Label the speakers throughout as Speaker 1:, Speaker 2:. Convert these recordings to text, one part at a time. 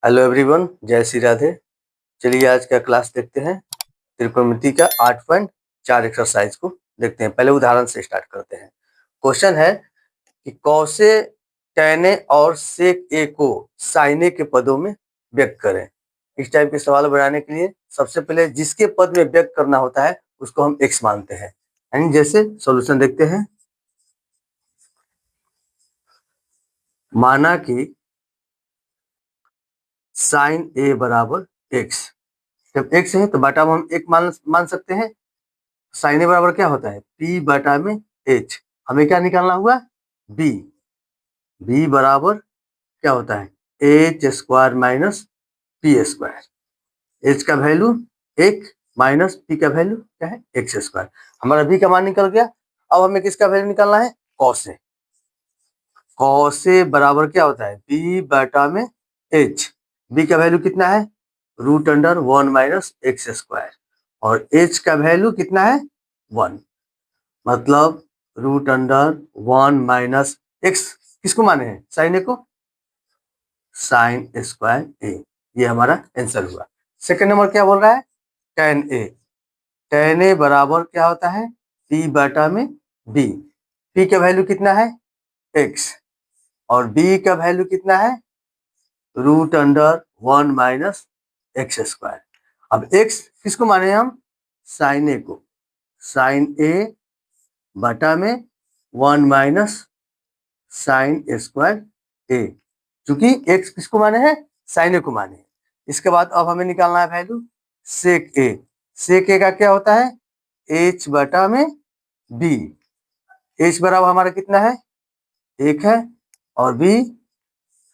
Speaker 1: Hello everyone, जय श्री राधे। चलिए आज का क्लास देखते हैं। त्रिकोणमिति का 8.4 एक्सरसाइज को देखते हैं। पहले उदाहरण से स्टार्ट करते हैं। क्वेश्चन है कि कौसे tan A और sec A को sin A के पदों में व्यक्त करें। इस टाइप के सवाल बनाने के लिए सबसे पहले जिसके पद में व्यक्त करना होता है उसको हम x मानते हैं। यानी जैसे सॉल्यूशन देखते हैं। माना कि sin A बराबर x, जब x है तो बटा में हम एक मान सकते हैं। sin A बराबर क्या होता है, p बटा में h। हमें क्या निकालना हुआ, b। b बराबर क्या होता है, h square minus p square. h का वैल्यू 1 माइनस p का वैल्यू क्या है, x स्क्वायर। हमारा b का मान निकल गया। अब हमें किसका वैल्यू निकालना है, cos A। cos A बराबर क्या होता है, b बटा में h। b का वैल्यू कितना है, √1 माइनस x स्क्वायर। और h का वैल्यू कितना है, 1। मतलब √1 माइनस x किसको माने हैं, साइन ए को, साइन स्क्वायर ए। ये हमारा आंसर हुआ। सेकंड नंबर क्या बोल रहा है, tan A। tan A बराबर क्या होता है, p बटा में b। p का वैल्यू कितना है, x। और b का वैल्यू कितना है, √1 माइनस x स्क्वायर। अब x किसको माने हम, साइन ए को। साइन ए बटा में 1 माइनस साइन स्क्वायर ए, क्योंकि x किसको माने हैं, साइन ए को माने हैं। इसके बाद अब हमें निकालना है value sec A. Sec A का क्या होता है, h बटा में b। h बराबर हमारा कितना है, 1 है। और b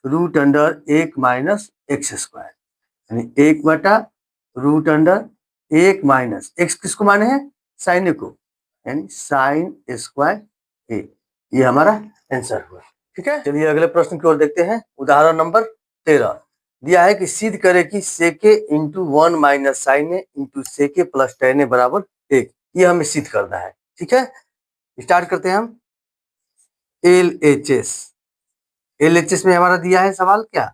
Speaker 1: √1 माइनस x स्क्वायर, यानी 1 बटा √1 माइनस x किसको माने हैं, साइन ए को, यानी साइन स्क्वायर ए। ये हमारा आंसर हुआ। ठीक है, चलिए अगले प्रश्न की ओर देखते हैं। उदाहरण नंबर 13 दिया है कि सिद्ध करे कि sec A into 1 minus sine A into sec A plus tan A बराबर 1। ये हमें सिद्ध करना है। ठीक है, स्टार्ट करते हैं हम। LHS। LHS में हमारा दिया है सवाल क्या,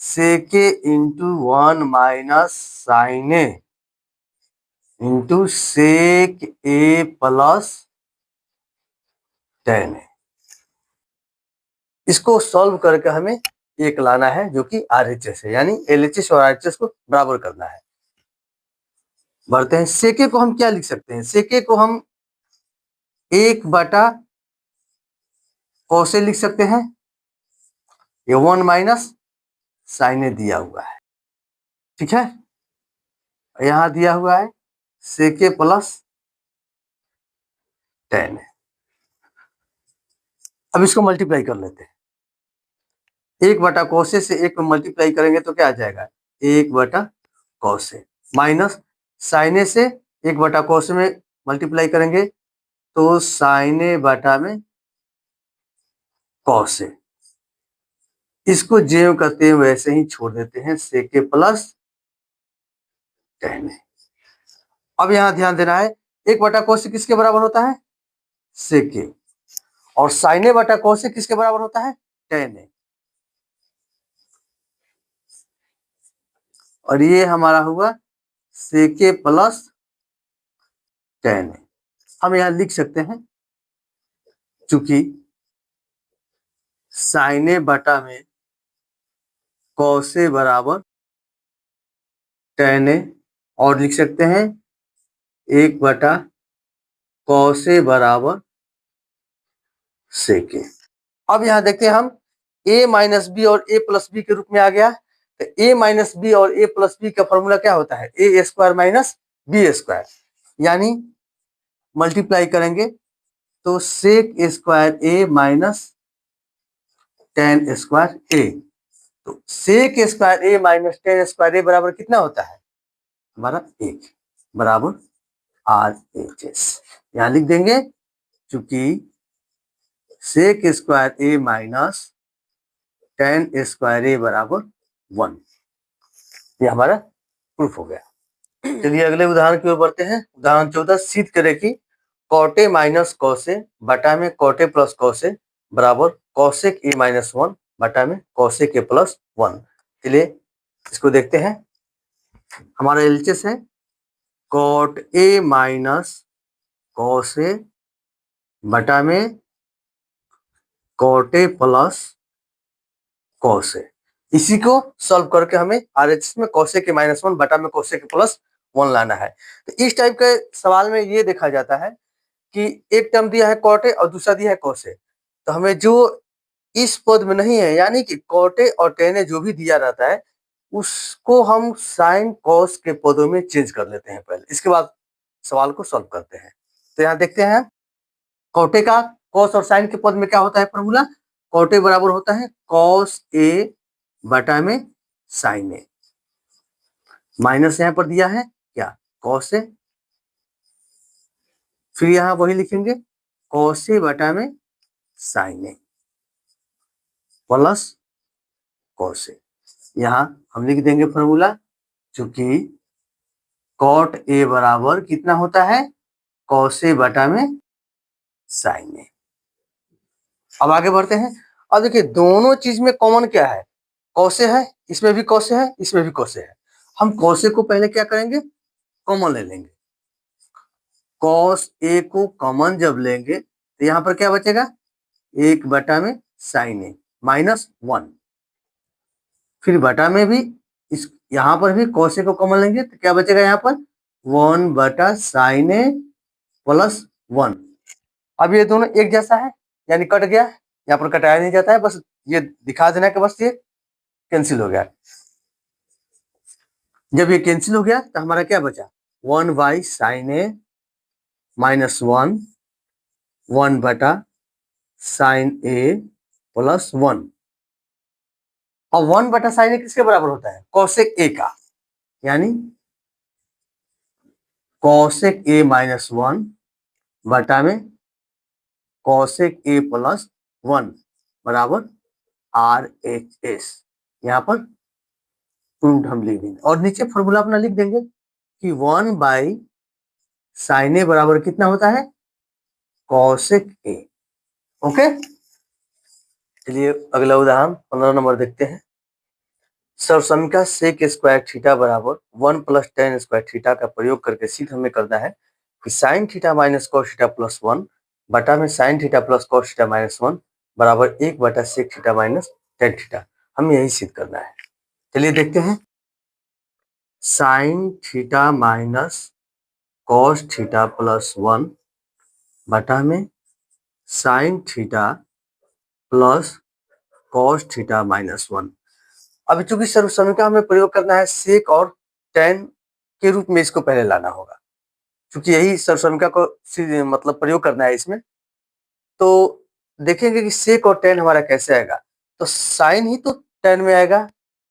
Speaker 1: sec A into 1 minus sine A into sec A plus tan A। इसको सॉल्व करके हमें एक लाना है जो कि RHS है, यानी LHS और RHS को बराबर करना है। बढ़ते हैं। sec A को हम क्या लिख सकते हैं, sec A को हम 1 बटा cos A लिख सकते हैं। ये 1 माइनस साइन ए दिया हुआ है। ठीक है, यहां दिया हुआ है sec A plus tan A। अब इसको मल्टीप्लाई कर लेते हैं। 1 बटा cos A से 1 में मल्टीप्लाई करेंगे तो क्या आ जाएगा, 1 बटा cos A माइनस साइन ए से 1 बटा cos A में मल्टीप्लाई करेंगे तो साइन ए बटा में cos A। इसको ज्यों का त्यों वैसे ही छोड़ देते हैं, sec A plus tan A। अब यहां ध्यान देना है, 1 बटा cos A किसके बराबर होता है, sec A। और साइन ए बटा cos A किसके बराबर होता है, tan A। और ये हमारा हुआ sec A plus tan A। हम यहां लिख सकते हैं, चूंकि साइन ए बटा में cos A बराबर tan A, और लिख सकते हैं 1 बटा cos A बराबर sec A। अब यहां देखते हैं हम, a माइनस बी और a प्लस बी के रूप में आ गया। तो a माइनस बी और a प्लस बी का फॉर्मूला क्या होता है, a square minus B square. यानी मल्टीप्लाई करेंगे तो sec square a minus tan square a। तो sec square a minus tan square a बराबर कितना होता है, हमारा 1 बराबर RHS। यहां लिख देंगे, चूंकि sec square a minus tan square a बराबर 1। ये हमारा प्रूफ हो गया। चलिए अगले उदाहरण की ओर बढ़ते हैं। उदाहरण 14 सिद्ध करें कि cot A minus cos A बटा में cot A plus cos A बराबर cosec A माइनस 1 बटा में cosec A प्लस 1। चलिए इसको देखते हैं। हमारा एलएचएस है कॉट ए माइनस कॉस ए बटा में कॉट ए प्लस कॉस ए। इसी को सॉल्व करके हमें आरएचएस में कॉस ए के -1 बटा में कॉस ए के +1 लाना है। तो इस टाइप के सवाल में ये देखा जाता है कि एक टर्म दिया है कॉट ए और दूसरा दिया है कॉस ए, तो हमें जो इस पद में नहीं है यानी कि कॉट ए और टेन ए जो भी दिया रहता है उसको हम साइन कॉस के पदों में चेंज कर लेते हैं पहले, इसके बाद सवाल को सॉल्व करते हैं। तो यहाँ देखते हैं कॉट ए का कॉस और साइन के पद में क्या होता है फॉर्मूला, कॉट ए बराबर होता है कॉस ए बटा में साइन ए, माइनस यहाँ पर दिया है क्या कॉस ए, फिर यहाँ वही लिखेंगे कॉस ए बटा में साइन ए प्लस कॉस ए। यहाँ हम लिख देंगे फॉर्मूला, चूंकि कॉट ए बराबर कितना होता है कॉस ए बटा में साइन ए। अब आगे बढ़ते हैं। अब देखिए दोनों चीज में कॉमन क्या है, कॉसे है, इसमें भी कॉसे है, इसमें भी कॉसे है। हम कॉसे को पहले क्या करेंगे कॉमन ले लेंगे, कॉस ए को कॉमन जब लेंगे तो यहाँ पर क्या बचेगा 1 बटा में साइन ए -1, फिर बटा में भी इस यहाँ पर भी कॉस ए को कॉमन लेंगे तो क्या बचेगा यहाँ पर 1 बटा साइन ए +1। अब ये दोनों एक जैसा है यानी कट गया, यहाँ पर कटाया नहीं जाता है, बस ये दिखा देना कि बस ये कैंसिल हो गया। जब ये कैंसिल हो गया तो हमारा क्या बचा 1 बाई साइन ए -1 1 बटा साइन ए +1। और 1 बटा साइन ए किसके बराबर होता है कॉसेक ए का, यानी कॉसेक ए -1 बटा में कॉसेक ए +1 बराबर RHS। यहाँ पर प्रूव्ड हम लिख देंगे और नीचे फॉर्मूला अपना लिख देंगे कि 1 बाई साइन ए बराबर कितना होता है कॉसेक ए। ओके, चलिए अगला उदाहरण 15 नंबर देखते हैं। सर्वसमीका सेक स्क्वायर थीटा बराबर 1 + tan स्क्वायर थीटा का प्रयोग करके सिद्ध हमें करना है कि sine theta minus cos theta +1 बटा में sine theta plus cos theta -1 बराबर 1 बटा sec theta minus tan theta. हमें यही सिद्ध करना है। चलिए देखते हैं। Sine theta minus cos theta +1 बटा में sine theta plus cos theta -1। अभी चूंकि सर्वसमीका में प्रयोग करना है सेक और tan के रूप में इसको पहले लाना होगा, क्योंकि यही सर्वसमीका को मतलब प्रयोग करना है इसमें। तो देखेंगे कि सेक और tan हमारा कैसे आएगा, तो साइन ही तो tan में आएगा।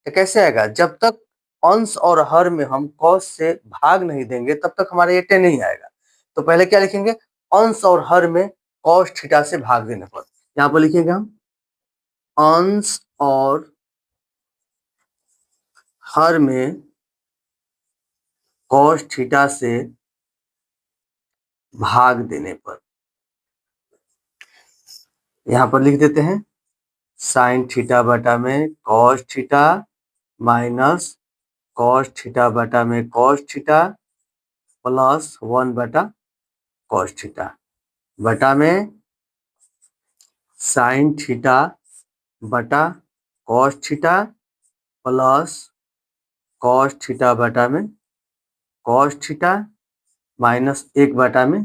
Speaker 1: तो कैसे आएगा, जब तक अंश और हर में हम cos से भाग नहीं देंगे तब तक हमारा ये tan नहीं आएगा। तो पहले क्या लिखेंगे अंश और हर में cos थीटा से भाग देने पर, यहाँ पर लिखेंगे हम अंश और हर में cos थीटा से भाग देने पर, यहाँ पर लिख देते हैं साइन थीटा बटा में cos theta minus cos theta बटा में cos थीटा प्लस 1 बटा cos थीटा बटा में साइन थीटा बटा cos theta plus cos theta बटा में cos थीटा -1 बटा में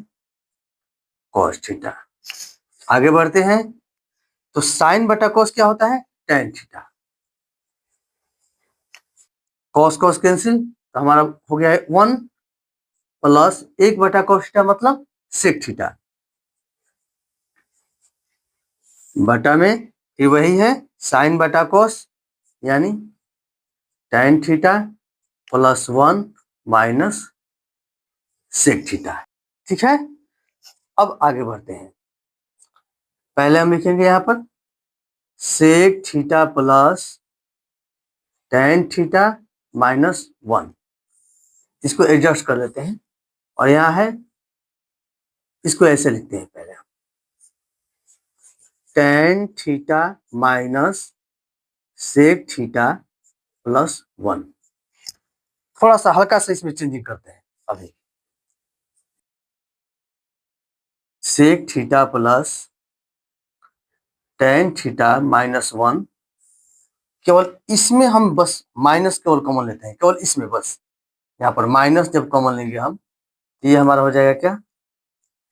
Speaker 1: cos थीटा। आगे बढ़ते हैं। तो साइन बटा cos क्या होता है tan theta, cos cos cancel, तो हमारा हो गया है 1 प्लस 1 बटा cos थीटा मतलब sec थीटा बटा में ये वही है साइन बटा cos यानी tan theta +1 minus sec theta. ठीक है, अब आगे बढ़ते हैं। पहले हम लिखेंगे यहाँ पर sec theta plus tan theta -1, इसको एडजस्ट कर लेते हैं और यहाँ है इसको ऐसे लिखते हैं पहले tan theta minus sec theta plus 1। थोड़ा सा हल्का सा इसमें चेंजिंग करते हैं अभी। Sec theta plus tan theta minus 1, केवल इसमें हम बस माइनस केवल कॉमन लेते हैं, केवल इसमें बस। यहाँ पर माइनस जब कॉमन लेंगे हम, तो ये हमारा हो जाएगा क्या,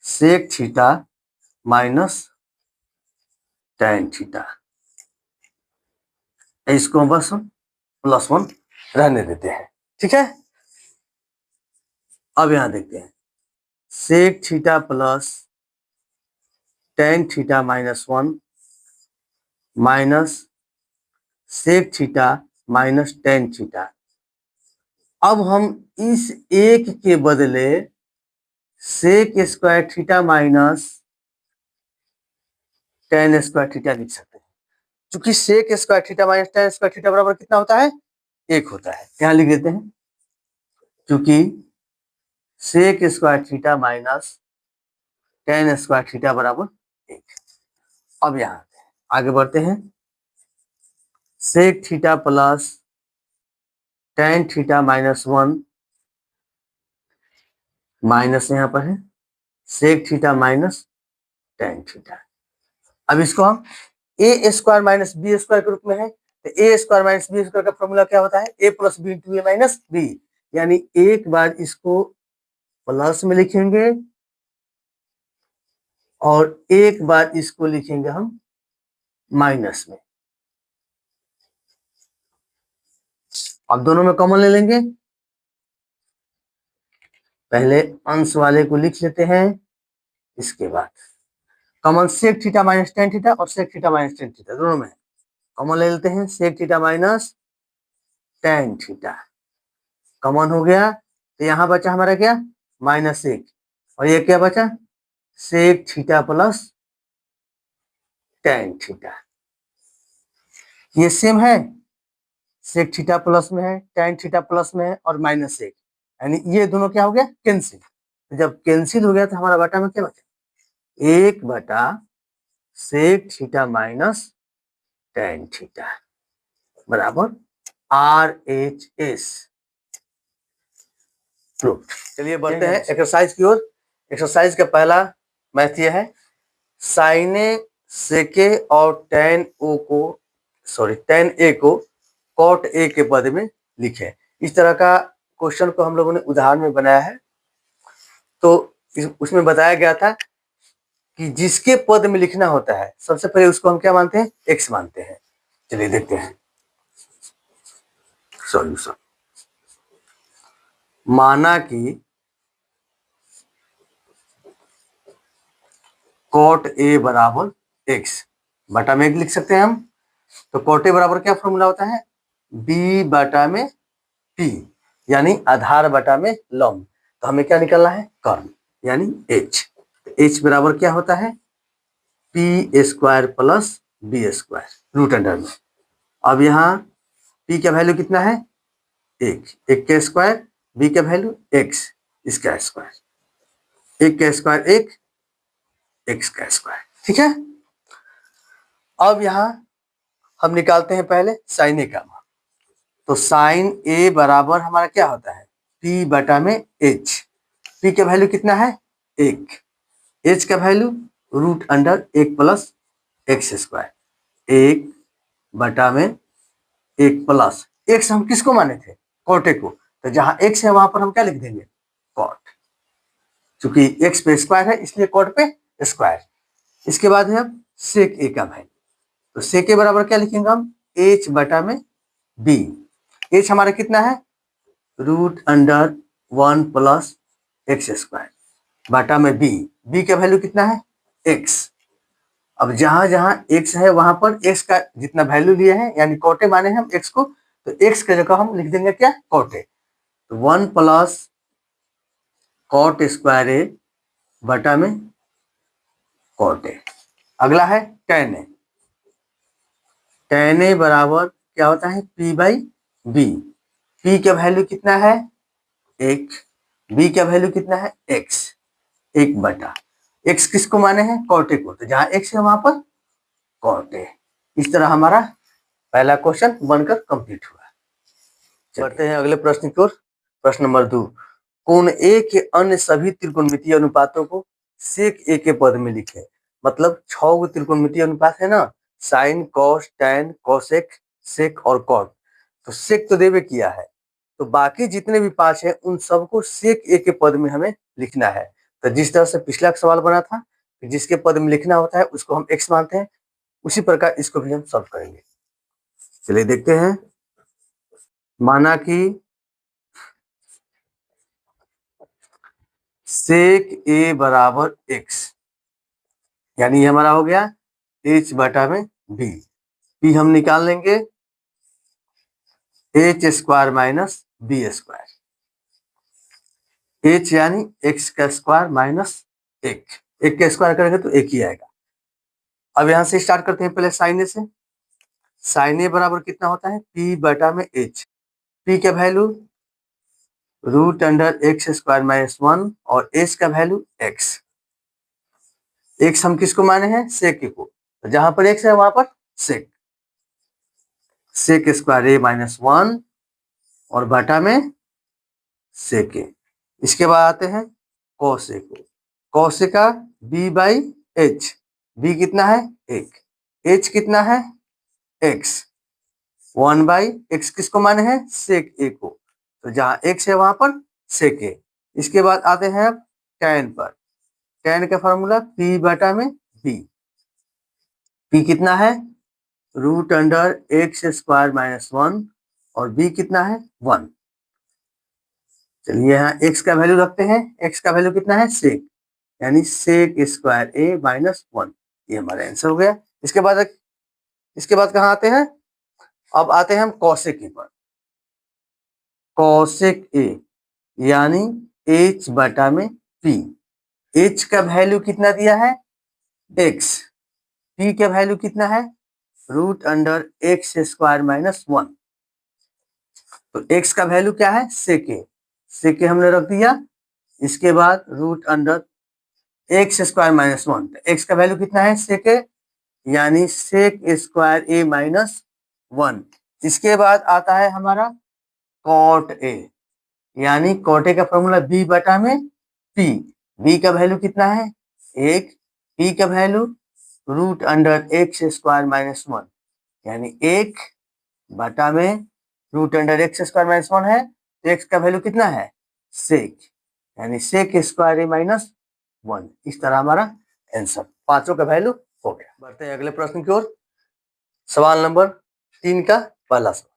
Speaker 1: sec theta minus tan theta. इसको हम बस प्लस 1 रहने देते हैं, ठीक है। अब यहां देखते हैं, sec theta plus tan theta minus 1 minus sec theta minus tan theta. अब हम इस एक के बदले sec square theta minus tan square theta लिख सकते हैं। चूंकि sec square theta minus tan square theta बराबर कितना होता है, 1 होता है। यहां लिख देते हैं, क्योंकि sec square theta minus tan square theta बराबर 1। अब यहां आगे बढ़ते हैं, sec theta plus tan theta minus 1 minus यहां पर है sec theta minus tan theta. अब इसको हम A square minus B square के रूप में है, तो A square minus B square का फॉर्मूला क्या होता है, A plus B into A minus B. यानी एक बार इसको प्लस में लिखेंगे और एक बार इसको लिखेंगे हम माइनस में। अब दोनों में कॉमन ले लेंगे, पहले अंश वाले को लिख लेते हैं, इसके बाद common sec theta minus tan theta और sec theta minus tan theta दोनों में कॉमन ले लेते हैं। Sec theta minus tan theta common हो गया, तो यहां बचा हमारा क्या, माइनस 1, और ये क्या बचा, sec theta plus tan theta. ये सेम है, सेक थीटा प्लस में है, टेन थीटा प्लस में है और माइनस 1, यानी ये दोनों क्या हो गया, कैंसिल। तो जब कैंसिल हो गया तो हमारा बटा में क्या बचा, 1 बटा sec theta minus tan theta बराबर RHS प्रूफ। चलिए बढ़ते हैं एक्सरसाइज की ओर। एक्सरसाइज का पहला मैथ ये है, साइने सेके और टेन ए को कॉट ए के पद में लिखे। इस तरह का क्वेश्चन को हम लोगों ने उदाहरण में बनाया है। तो उसमें बताया गया था कि जिसके पद में लिखना होता है सबसे पहले उसको हम क्या मानते हैं, एक्स मानते हैं। चलिए देखते हैं सॉल्यूशन। माना कि कॉट ए बराबर एक्स, बटा में लिख सकते हैं हम। तो कॉट ए बराबर क्या फॉर्मूला होता है, बी बटा में पी, यानी आधार बटा में लंब। तो हमें क्या निकालना है, कर्ण, यानी एच। एच बराबर क्या होता है, P square plus B square root under में। अब यहाँ पी का वैल्यू कितना है, 1, 1 का स्क्वायर, बी का वैल्यू एक्स, इसका स्क्वायर, 1 का स्क्वायर 1, एक्स का स्क्वायर, ठीक है। अब यहाँ हम निकालते हैं पहले साइन ए का मान। तो साइन ए बराबर हमारा क्या होता है, पी बटा में एच। पी का वैल्यू कितना है, 1, एच का value root under 1 plus X square, 1 बटा में 1 प्लस एक्स। हम किसको माने थे, कॉट ए को। तो जहां एक्स है वहां पर हम क्या लिख देंगे, कॉट, चूंकि एक्स पे स्क्वायर है इसलिए कॉट पे स्क्वायर। इसके बाद है अब सेक ए का वैल्यू। तो सेक ए बराबर क्या लिखेंगे हम, एच बटा में बी। एच हमारा कितना है, root under 1 plus X square बटा में बी। बी का वैल्यू कितना है, एक्स। अब जहां जहां एक्स है वहां पर एक्स का जितना वैल्यू लिए हैं, यानी कॉटे माने हम एक्स को, तो एक्स की जगह हम लिख देंगे क्या, कॉटे। तो 1 प्लस कॉट स्क्वायर ए बटा में कॉट ए। अगला है टेन ए। टेन ए बराबर क्या होता है, पी बाई बी। पी का वैल्यू कितना है, 1, बी का वैल्यू कितना है, एक्स, 1 बटा एक्स किसको माने हैं, कॉट ए को। तो जहां एक्स है वहां पर कॉट ए। इस तरह हमारा पहला क्वेश्चन बनकर कंप्लीट हुआ। बढ़ते हैं अगले प्रश्न की ओर। प्रश्न नंबर 2, कोण ए के अन्य सभी त्रिकोणमितीय अनुपातों को सेक ए के पद में लिखें। मतलब 6 गो त्रिकोणमितीय अनुपात है ना, साइन, कॉस, टैन, कोसेक, सेक और कॉट। तो सेक तो देवे किया है, तो बाकी जितने भी 5 हैं उन सबको सेक ए के पद में हमें लिखना है। तो जिस तरह से पिछला सवाल बना था, जिसके पद में लिखना होता है उसको हम एक्स मानते हैं, उसी प्रकार इसको भी हम सॉल्व करेंगे। चलिए देखते हैं। माना कि सेक ए बराबर एक्स, यानी ये हमारा हो गया एच बटा में बी। बी हम निकाल लेंगे H square minus B square. H यानी एक्स का स्क्वायर माइनस एक का स्क्वायर करेंगे तो एक ही आएगा। अब यहां से स्टार्ट करते हैं पहले साइन ए से। साइन ए बराबर कितना होता है, पी बटा में एच। पी का value root under X square minus 1 और एच का वैल्यू एक्स। एक्स हम किसको माने हैं, सेक को, तो जहां पर एक्स है वहां पर सेक। सेक स्क्वायर ए माइनस 1 और बटा में सेक ए। इसके बाद आते हैं कॉस ए को। कॉस ए का बी बाई एच। बी कितना है, एक। एच कितना है, एक्स। 1 बाई एक्स किसको माने हैं, सेक ए को, तो जहां एक्स है वहां पर सेक ए। इसके बाद आते हैं अब टैन पर। टैन का फॉर्मूला पी बटा में बी। पी कितना है, root under X square minus 1 और बी कितना है 1। चलिए यहाँ एक्स का वैल्यू रखते हैं। एक्स का वैल्यू कितना है, सेक, यानी सेक स्क्वायर ए माइनस 1। ये हमारा आंसर हो गया। इसके बाद कहाँ आते हैं, अब आते हैं हम कॉसेक ए पर। कॉसेक ए यानी एच बटा में पी। एच का वैल्यू कितना दिया है, एक्स। पी का वैल्यू कितना है, root under X square minus 1। तो एक्स का वैल्यू क्या है, सेक ए। सेक ए हमने रख दिया। इसके बाद root under X square minus 1। X का वैल्यू कितना है, सेक ए, यानी सेक स्क्वायर ए माइनस 1। इसके बाद आता है हमारा कॉट ए, यानी कॉट ए का फॉर्मूला बी बटा में पी। बी का वैल्यू कितना है, एक। पी का value root under X square minus 1, यानी एक बटा में root under X square minus 1 है, तो एक्स का वैल्यू कितना है, सेक, यानी सेक स्क्वायर ए माइनस 1। इस तरह हमारा आंसर, पांचों का वैल्यू हो गया। बढ़ते हैं अगले प्रश्न की ओर। सवाल नंबर 3 का पहला सवाल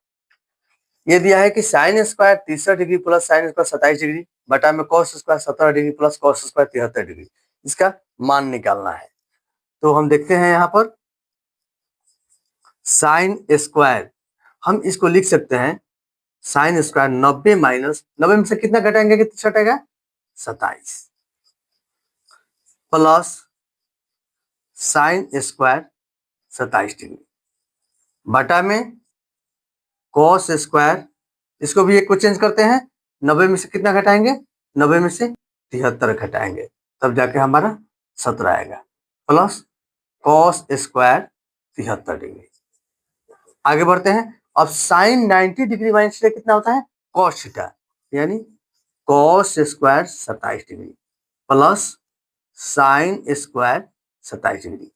Speaker 1: ये दिया है कि sine square 63 degree plus sine square 27 degree बटा में cos square 17 degree plus cos square 73 degree, इसका मान निकालना है। तो हम देखते हैं यहाँ पर साइन स्क्वायर, हम इसको लिख सकते हैं साइन स्क्वायर 90 माइनस 90 में से कितना घटाएंगे, कितना घटेगा 27, प्लस साइन स्क्वायर 27 डिग्री बटा में कॉस स्क्वायर, इसको भी एक को चेंज करते हैं, 90 में से कितना घटाएंगे, 90 में से 73 घटाएंगे, तब जाके हमारा 17 आएगा, प्लस कॉस स्क्वायर 73 डिग्री। आगे बढ़ते हैं। अब साइन 90 डिग्री माइनस कितना होता है, कॉस थीटा, यानी cos square 27 degree plus sine square 27 degree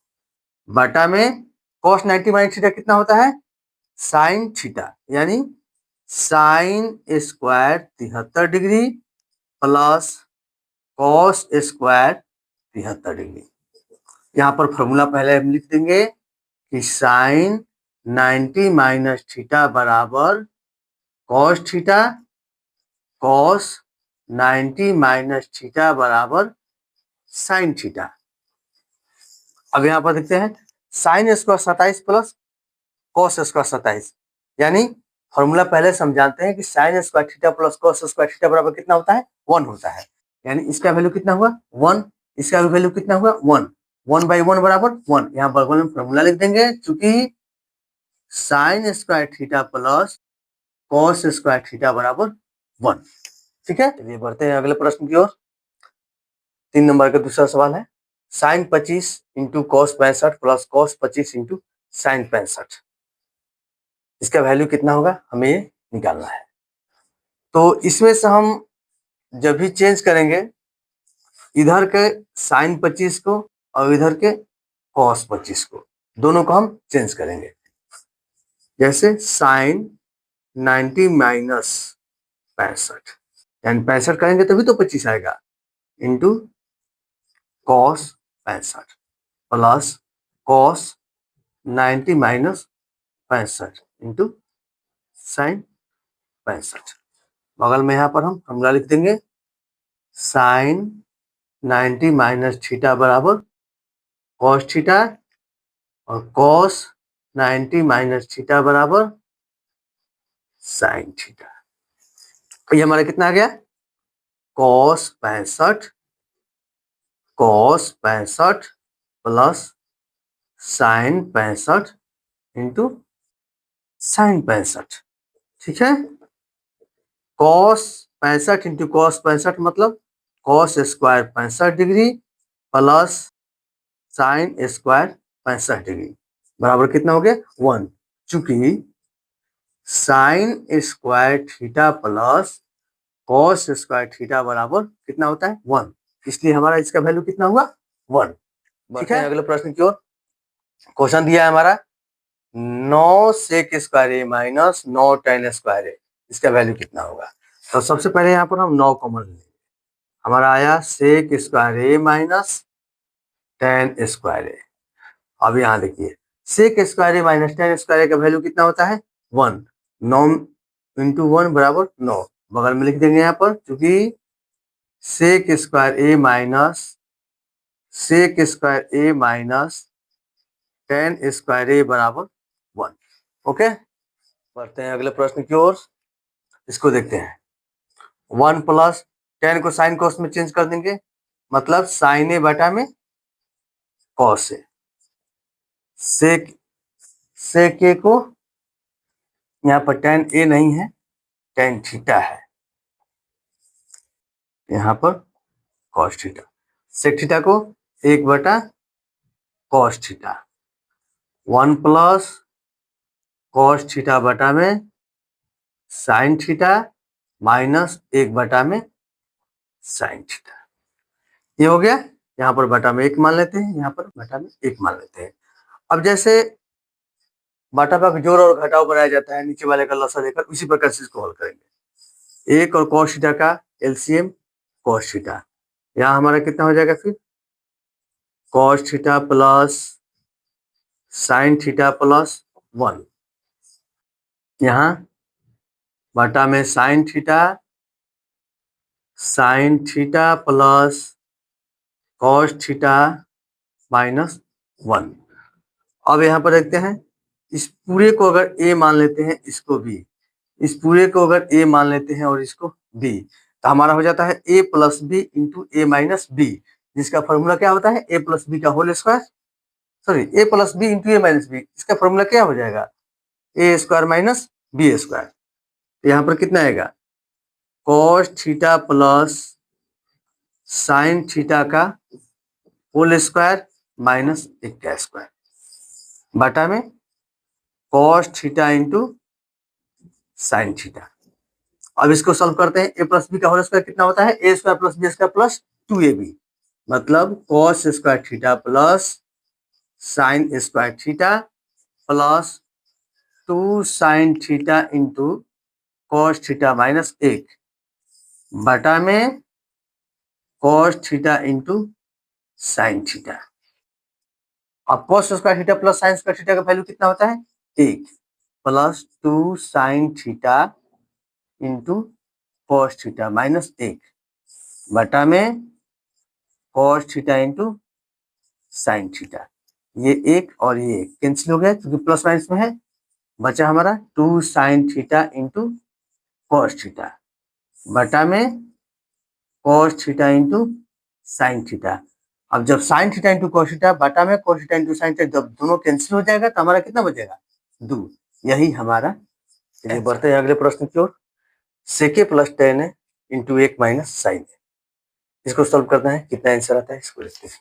Speaker 1: बटा में कॉस 90 माइनस थीटा कितना होता है, साइन थीटा, यानी sine square 73 degree plus cos square 73 degree. यहाँ पर फॉर्मूला पहले हम लिख देंगे कि साइन 90 माइनस थीटा बराबर cos theta, cos 90 minus theta बराबर साइन थीटा। अब यहाँ पर देखते हैं sine square 27 plus cos square 27, यानी फॉर्मूला पहले समझाते हैं कि sign square theta plus cos square theta बराबर कितना होता है, 1 होता है, यानी इसका वैल्यू कितना हुआ 1, इसका वैल्यू कितना हुआ 1, 1 बाई 1 बराबर 1। यहाँ बगल में फॉर्मूला लिख देंगे, चूंकि sign square theta plus cos square theta बराबर 1। ठीक है, चलिए बढ़ते हैं अगले प्रश्न की ओर। 3 नंबर का दूसरा सवाल है sine 25 into cos 65 plus cos 25 into sine 65, इसका वैल्यू कितना होगा, हमें ये निकालना है। तो इसमें से हम जब भी चेंज करेंगे इधर के साइन 25 को और इधर के कॉस 25 को, दोनों को हम चेंज करेंगे। जैसे साइन 90 माइनस 65, यानी 65 करेंगे तभी तो 25 आएगा, into cos 65 plus cos 90 minus 65 into sine 65। बगल में यहाँ पर हम फॉर्मूला लिख देंगे, साइन 90 माइनस थीटा बराबर कॉस थीटा और कॉस 90 माइनस थीटा बराबर साइन थीटा। तो ये हमारा कितना आ गया, cos 65 plus sign 65 into sine 65। ठीक है, कॉस 65 इंटू कॉस 65 मतलब cos square 65 degree plus sine square 65 degree बराबर कितना हो गया 1। चूंकि sign square theta plus cos square theta बराबर कितना होता है 1, इसलिए हमारा इसका वैल्यू कितना हुआ 1। ठीक है, अगले प्रश्न की ओर। क्वेश्चन दिया है हमारा 9 सेक square A minus 9 tan square ए, इसका वैल्यू कितना होगा। तो सबसे पहले यहाँ पर हम 9 कॉमन लेंगे, हमारा आया सेक square A minus tan square ए। अब यहाँ देखिए सेक square A minus tan square ए का वैल्यू कितना होता है 1, 9 इंटू 1 बराबर 9, बगल में लिख देंगे यहाँ पर, क्योंकि sec square A minus tan square ए बराबर 1। ओके, बढ़ते हैं अगले प्रश्न की ओर। इसको देखते हैं, 1 प्लस tan को साइन कॉस में चेंज कर देंगे, मतलब साइन ए बटा में कॉस ए, सेक ए को यहाँ पर tan ए नहीं है tan थीटा है, यहाँ पर कॉस थीटा, सेक थीटा को 1 बटा cos theta, 1 plus cos theta बटा में साइन थीटा माइनस 1 बटा में साइन थीटा। ये हो गया, यहाँ पर बटा में 1 मान लेते हैं, यहाँ पर बटा में 1 मान लेते हैं। अब जैसे बटा का जोड़ और घटाव बनाया जाता है, नीचे वाले का लसा लेकर उसी प्रकार से इसको हल करेंगे। 1 और कॉस थीटा का एलसीएम कॉस थीटा, यहाँ हमारा कितना हो जाएगा फिर cos theta plus sine theta plus 1, यहाँ बटा में sine theta plus cos theta minus 1। अब यहाँ पर देखते हैं, इस पूरे को अगर a मान लेते हैं, इसको b, इस पूरे को अगर a मान लेते हैं और इसको b, तो हमारा हो जाता है a plus B into A minus B, जिसका फॉर्मूला क्या होता है a प्लस बी का whole square, sorry a plus B into A minus B, इसका फॉर्मूला क्या हो जाएगा a square minus B square. तो यहाँ पर कितना आएगा cos theta plus sine theta का होल स्क्वायर माइनस 1 का स्क्वायर बटा में cos theta into sine theta. अब इसको सॉल्व करते हैं, a प्लस बी का होल स्क्वायर कितना होता है a square plus B square plus 2ab, मतलब cos square theta plus sine square theta plus 2 sine theta into cos theta minus 1 बटा में cos theta into sine theta. अब cos square theta plus sine square theta का value कितना होता है 1 plus 2 sine theta into cos theta minus 1 बटा में cos theta into sine theta. ये 1 और ये 1 कैंसिल हो गया क्योंकि प्लस माइनस में है, बचा हमारा 2 sine theta into cos theta बटा में cos theta into sine theta. अब जब sign theta into cos theta बटा में cos theta into sine theta, जब दोनों कैंसिल हो जाएगा तो हमारा कितना बचेगा 2, यही हमारा। चलिए बढ़ते हैं अगले प्रश्न की ओर। सेके प्लस tan है इंटू 1 माइनस साइन है, इसको सॉल्व करना है, कितना आंसर आता है इसको देखते हैं।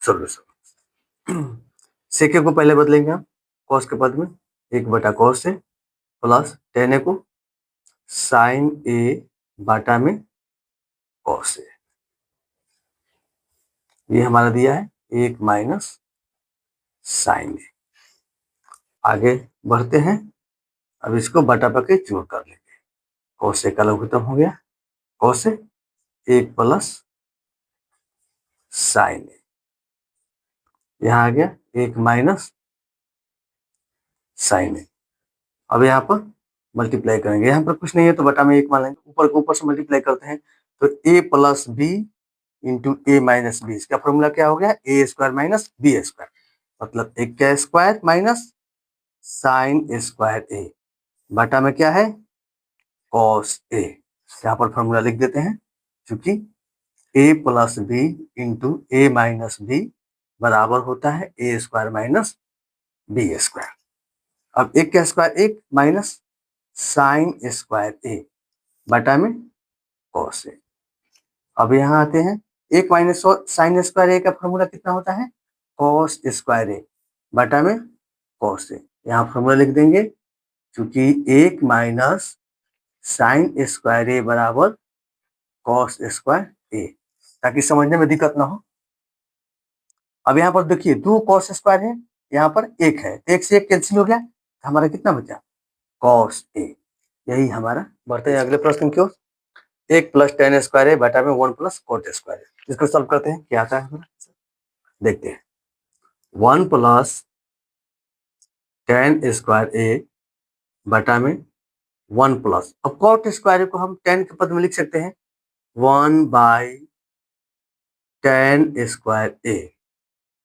Speaker 1: सोल्यूशन, सेके को पहले बदलेंगे हम कॉस के पद में, 1 बटा कॉस से प्लस tan को साइन ए बाटा में कॉस ए, ये हमारा दिया है 1 माइनस साइन ए। आगे बढ़ते हैं, अब इसको बटा पके जोड़ कर लेंगे। कॉस ए का लघु खत्म हो गया, कॉस ए 1 प्लस साइन ए, यहाँ आ गया 1 माइनस साइन ए। अब यहाँ पर मल्टीप्लाई करेंगे, यहाँ पर कुछ नहीं है तो बटा में 1 मान लेंगे, ऊपर के ऊपर से मल्टीप्लाई करते हैं तो a plus B into A minus B, इसका फॉर्मूला क्या हो गया, A square minus B square, मतलब 1 का square minus sine square A बटा में क्या है कॉस ए। यहाँ पर फॉर्मूला लिख देते हैं, क्योंकि a plus B into A minus B बराबर होता है A square minus B square. अब 1 का square 1 minus sine square A बटा में कॉस ए। अब यहाँ आते हैं, 1 माइनस साइन स्क्वायर ए का फॉर्मूला कितना होता है, कॉस स्क्वायर ए बटा में कॉस ए। यहाँ फॉर्मूला लिख देंगे, क्योंकि 1 माइनस साइन स्क्वायर ए बराबर कॉस स्क्वायर ए, ताकि समझने में दिक्कत ना हो। अब यहाँ पर देखिए 2 कॉस स्क्वायर है, यहाँ पर 1 है, 1 से 1 कैंसिल हो गया, हमारा कितना बचा कॉस ए। यही हमारा। बढ़ते हैं अगले प्रश्न की ओर। 1 प्लस टेन स्क्वायर है बटा में 1 प्लस कोट स्क्वायर है, इसको सॉल्व करते हैं, क्या आता है हमारा, देखते हैं। 1 प्लस टेन स्क्वायर ए बटा में 1 प्लस, अब कोट स्क्वायर को हम 10 के पद में लिख सकते हैं 1 बाई टेन स्क्वायर ए,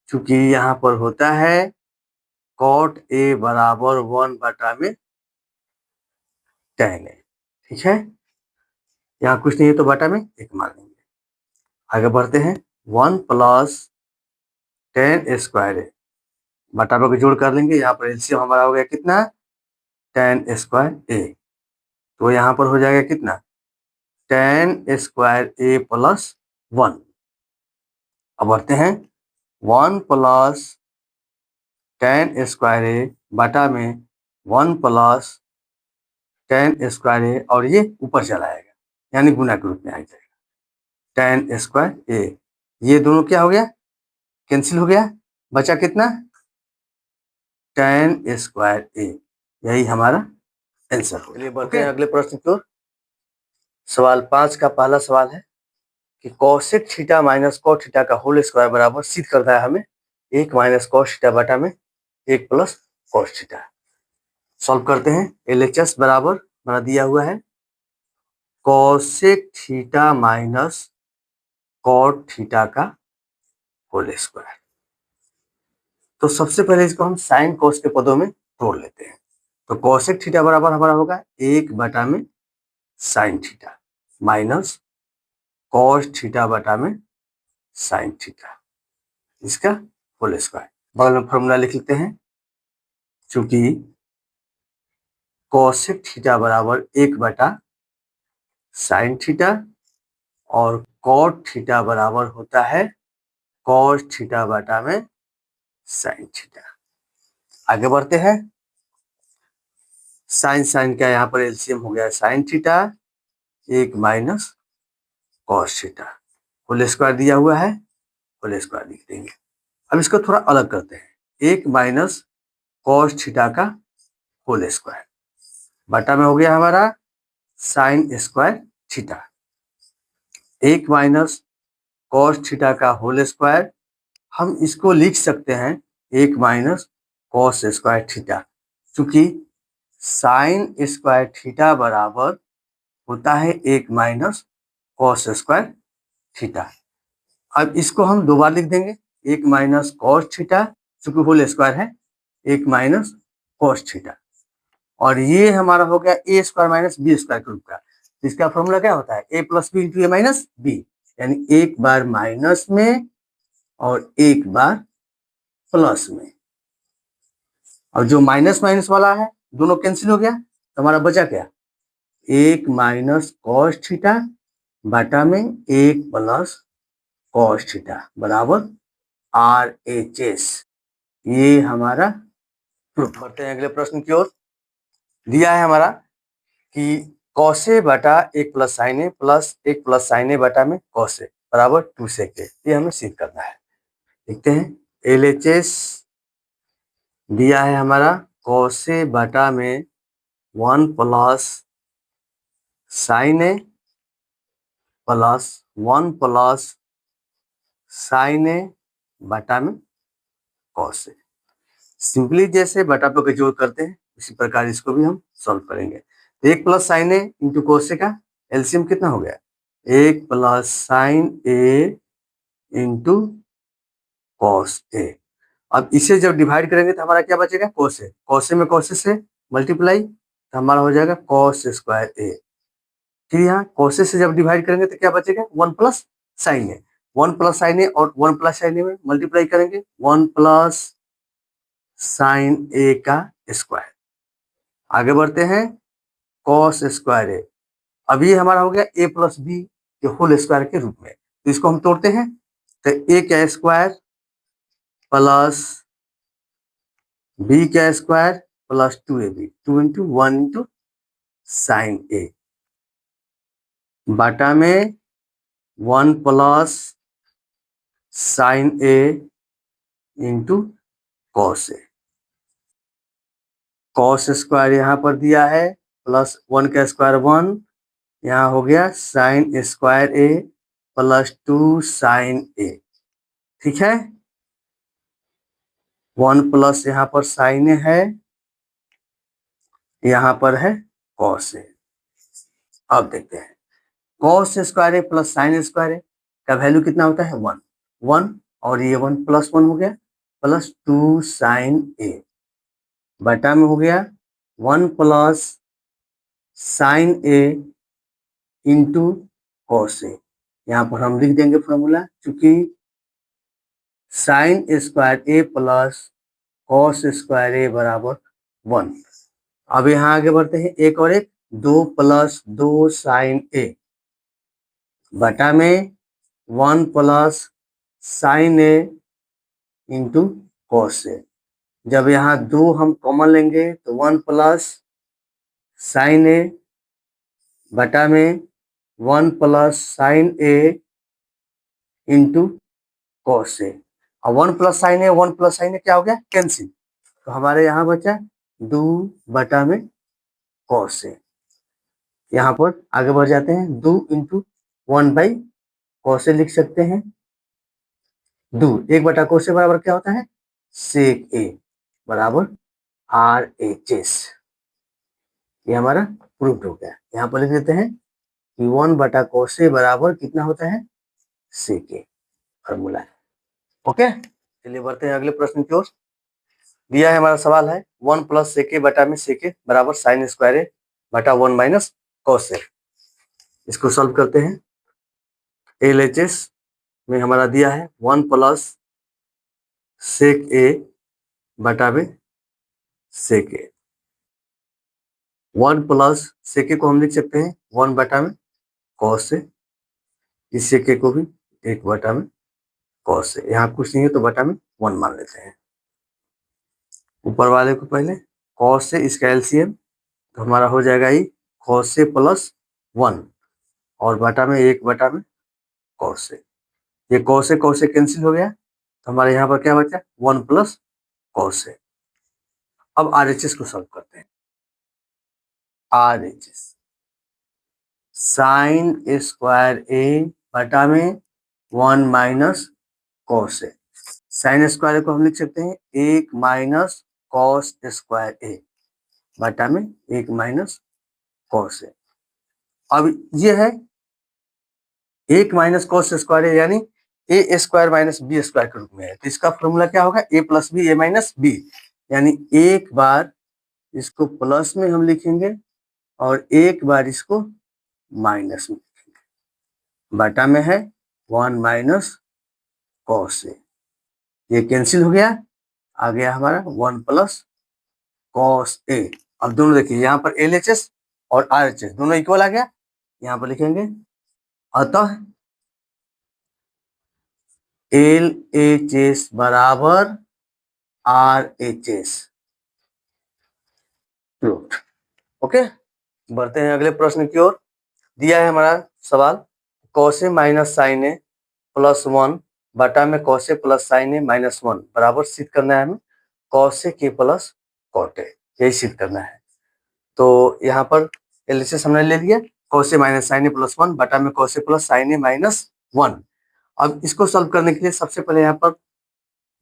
Speaker 1: चूंकि यहाँ पर होता है कॉट ए बराबर 1 बटा में टेन ए, ठीक है। यहाँ कुछ नहीं है तो बटा में 1 मान लेंगे। आगे बढ़ते हैं, 1 प्लस टेन स्क्वायर ए बटा में जोड़ कर लेंगे, यहाँ पर एलसीएम हमारा हो गया कितना टेन स्क्वायर ए, तो यहाँ पर हो जाएगा कितना टेन स्क्वायर ए प्लस 1। अब बढ़ते हैं, 1 प्लस टेन स्क्वायर ए बटा में 1 प्लस टेन स्क्वायर ए, और ये ऊपर चला आएगा यानी गुना के रूप में आ जाएगा टेन स्क्वायर ए, ये दोनों क्या हो गया कैंसिल हो गया, बचा कितना टेन स्क्वायर ए, यही हमारा आंसर हो। चलिए बढ़ते हैं अगले प्रश्न की ओर। सवाल 5 का पहला सवाल है कि cosec theta minus cot theta का होल स्क्वायर बराबर सिद्ध करता है हमें 1 माइनस कॉस थीटा बटा में 1 प्लस कॉस थीटा। सॉल्व करते हैं, एलएचएस बराबर हमारा दिया हुआ है cosec theta minus cot theta का होल स्क्वायर। तो सबसे पहले इसको हम साइन कॉस के पदों में तोड़ लेते हैं, तो कॉसेक थीटा बराबर हमारा होगा 1 बटा में sine theta minus cos theta बटा में साइन थीटा, इसका होल स्क्वायर। बगल में फॉर्मूला लिख लेते हैं, चूंकि कॉसेक थीटा बराबर 1 बटा साइन थीटा और कॉट थीटा बराबर होता है कॉस थीटा बटा में साइन थीटा। आगे बढ़ते हैं, साइन साइन का यहाँ पर एलसीएम हो गया sine theta 1 minus cos theta, whole square दिया हुआ है, होल स्क्वायर लिख देंगे। अब इसको थोड़ा अलग करते हैं, 1 माइनस कॉस थीटा का होल स्क्वायर बटा में हो गया हमारा sign square theta, 1 minus cos theta का होल स्क्वायर, हम इसको लिख सकते हैं 1 माइनस कॉस स्क्वायर थीटा, क्योंकि साइन स्क्वायर थीटा बराबर होता है 1 माइनस कॉस स्क्वायर थीटा। अब इसको हम दो बार लिख देंगे, 1 माइनस कॉस थीटा, चूंकि होल स्क्वायर है 1 माइनस कॉस थीटा, और ये हमारा हो गया A square minus B square के रूप का। इसका फॉर्मूला क्या होता है A plus B into A minus B, यानी एक बार माइनस में और एक बार प्लस में, और जो माइनस माइनस वाला है दोनों कैंसिल हो गया, तो हमारा बचा क्या 1 माइनस कॉस थीटा बटा में 1 प्लस कॉस थीटा बराबर RHS, ये हमारा प्रूफ। बढ़ते हैं अगले प्रश्न की ओर। दिया है हमारा कि कॉस ए बटा 1 plus sine A plus 1 plus sine A बटा में कॉस ए बराबर 2 सेक ए, ये हमें सिद्ध करना है। देखते हैं, LHS दिया है हमारा कॉस ए बटा में 1 plus sine A plus 1 plus sine A बटा में कॉस ए। सिंपली जैसे बटा पे का जोड़ करते हैं इसी प्रकार इसको भी हम सॉल्व करेंगे। तो 1 plus sine A into cos A का एलसीएम कितना हो गया? 1 plus sine A into cos ए। अब इसे जब डिवाइड करेंगे तो हमारा क्या बचेगा? Cos A. कॉस ए में कॉस ए से मल्टीप्लाई तो हमारा हो जाएगा कॉस स्क्वायर ए। फिर यहाँ कॉस ए से जब डिवाइड करेंगे तो क्या बचेगा? 1 प्लस साइन ए। 1 प्लस साइन ए और 1 प्लस साइन ए में मल्टीप्लाई करेंगे 1 प्लस साइन ए का स्क्वायर। आगे बढ़ते हैं, कॉस स्क्वायर ए। अब ये हमारा हो गया ए प्लस बी के होल स्क्वायर के रूप में, तो इसको हम तोड़ते हैं तो ए का स्क्वायर प्लस बी का square plus 2ab, 2 into 1 into sine A बटा में 1 plus sine A into cos A. Cos square यहाँ पर दिया है प्लस 1 का स्क्वायर 1, यहाँ हो गया sine square A plus 2 sine ए। ठीक है, 1 प्लस यहाँ पर साइन ए है, यहाँ पर है कॉस ए। अब देखते हैं, cos square A plus sine square ए का वैल्यू कितना होता है? 1 1, और ये 1 प्लस 1 हो गया प्लस 2 साइन ए बटा में हो गया 1 plus sine A into cos ए। यहाँ पर हम लिख देंगे फॉर्मूला, चूंकि sign square A plus cos square ए बराबर 1। अब यहाँ आगे बढ़ते हैं, एक और एक 2 प्लस 2 साइन ए बटा में 1 plus sine A into cos ए। जब यहाँ 2 हम कॉमन लेंगे तो 1 प्लस साइन ए बटा में 1 plus sine A into cos ए। और 1 प्लस साइन ए 1 प्लस साइन ए क्या हो गया? कैंसिल। तो हमारे यहाँ बचा 2 बटा में कॉस ए। यहाँ पर आगे बढ़ जाते हैं, 2 इंटू 1 बाई कॉस ए लिख सकते हैं। 2 1 बटा कॉस ए बराबर क्या होता है? सेक ए बराबर RHS। ये हमारा प्रूफ हो गया। यहाँ पर लिख देते हैं कि 1 बटा कॉस ए बराबर कितना होता है? सेक ए, फॉर्मूला है। ओके, चलिए बढ़ते हैं अगले प्रश्न की ओर। दिया है हमारा सवाल है 1 प्लस सेक ए बटा में सेक ए बराबर साइन स्क्वायर ए बटा 1 माइनस कॉस ए। इसको सॉल्व करते हैं। LHS में हमारा दिया है 1 प्लस सेक ए बटा में सेक ए। 1 प्लस सेक ए को हम लिख सकते हैं 1 बटा में कॉस ए, इस सेक ए को भी 1 बटा में कॉस ए। यहाँ कुछ नहीं है तो बटा में 1 मान लेते हैं। ऊपर वाले को पहले कॉस ए, इसका एलसीएम तो हमारा हो जाएगा ये कॉस ए प्लस 1 और बटा में 1 बटा में कॉस ए। ये कॉस ए कैंसिल हो गया तो हमारे यहाँ पर क्या बचा? 1 प्लस कॉस ए। अब RHS को सॉल्व करते हैं। RHS साइन स्क्वायर ए बटा में 1 माइनस कॉस ए। साइन स्क्वायर को हम लिख सकते हैं 1 माइनस कॉस स्क्वायर ए बटा में 1 माइनस कॉस ए। अब ये है 1 माइनस कॉस स्क्वायर ए यानी ए स्क्वायर माइनस बी स्क्वायर के रूप में है, तो इसका फॉर्मूला क्या होगा? ए प्लस बी ए माइनस बी, यानी एक बार इसको प्लस में हम लिखेंगे और एक बार इसको माइनस में लिखेंगे। बटा में है 1 माइनस कॉस ए, ये कैंसिल हो गया, आ गया हमारा 1 प्लस कॉस ए। अब दोनों देखिए, यहाँ पर LHS और RHS दोनों इक्वल आ गया, यहाँ पर लिखेंगे अतः LHS बराबर RHS। ओके, बढ़ते हैं अगले प्रश्न की ओर। दिया है हमारा सवाल cos A minus sine A plus 1 बटा में cos A plus sine A minus 1 बराबर सिद्ध करना है हमें कॉस ए के प्लस कॉट ए, यही सिद्ध करना है। तो यहाँ पर एलएचएस हमने ले लिया cos A minus sine A plus 1 बटा में cos A plus sine A minus 1। अब इसको सॉल्व करने के लिए सबसे पहले यहाँ पर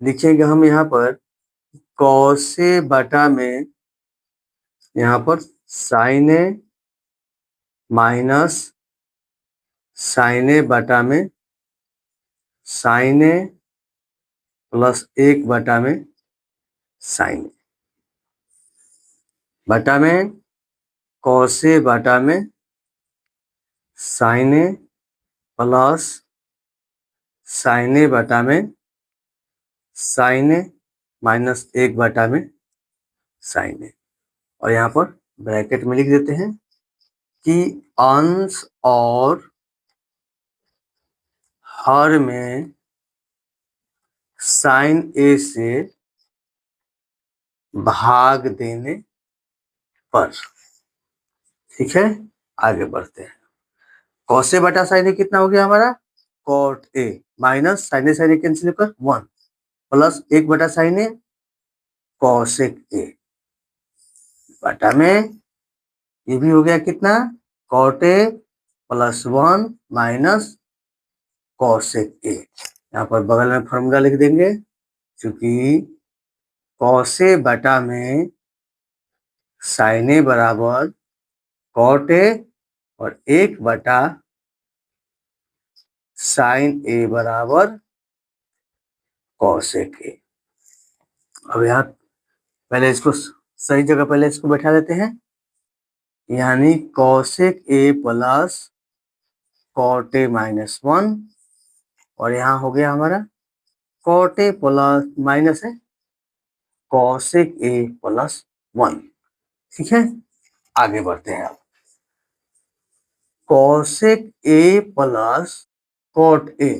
Speaker 1: लिखेंगे हम यहाँ पर कॉस ए बटा में यहाँ पर sign A minus sine A बटा में साइन ए प्लस 1 बटा में साइन ए बटा में कॉस ए बटा में sign A plus sine A बटा में साइन ए माइनस 1 बटा में साइन ए, और यहाँ पर ब्रैकेट में लिख देते हैं कि अंश और हर में साइन ए से भाग देने पर। ठीक है, आगे बढ़ते हैं। कॉस ए बटा साइन ए कितना हो गया हमारा cot A minus sine A cancel कर 1 प्लस 1 बटा साइन ए कॉसेक ए बटा में ये भी हो गया कितना cot A plus 1 minus cosec A. यहाँ पर बगल में फॉर्मूला लिख देंगे क्योंकि कॉस ए बटा में साइन ए बराबर कॉट ए और 1 बटा साइन ए बराबर कॉसेक ए। अब यहाँ पहले इसको सही जगह पहले इसको बैठा देते हैं, यानी cosec A plus cot A minus 1 और यहाँ हो गया हमारा कॉट ए प्लस माइनस है कॉसेक ए प्लस 1। ठीक है, आगे बढ़ते हैं। अब cosec A plus cot A,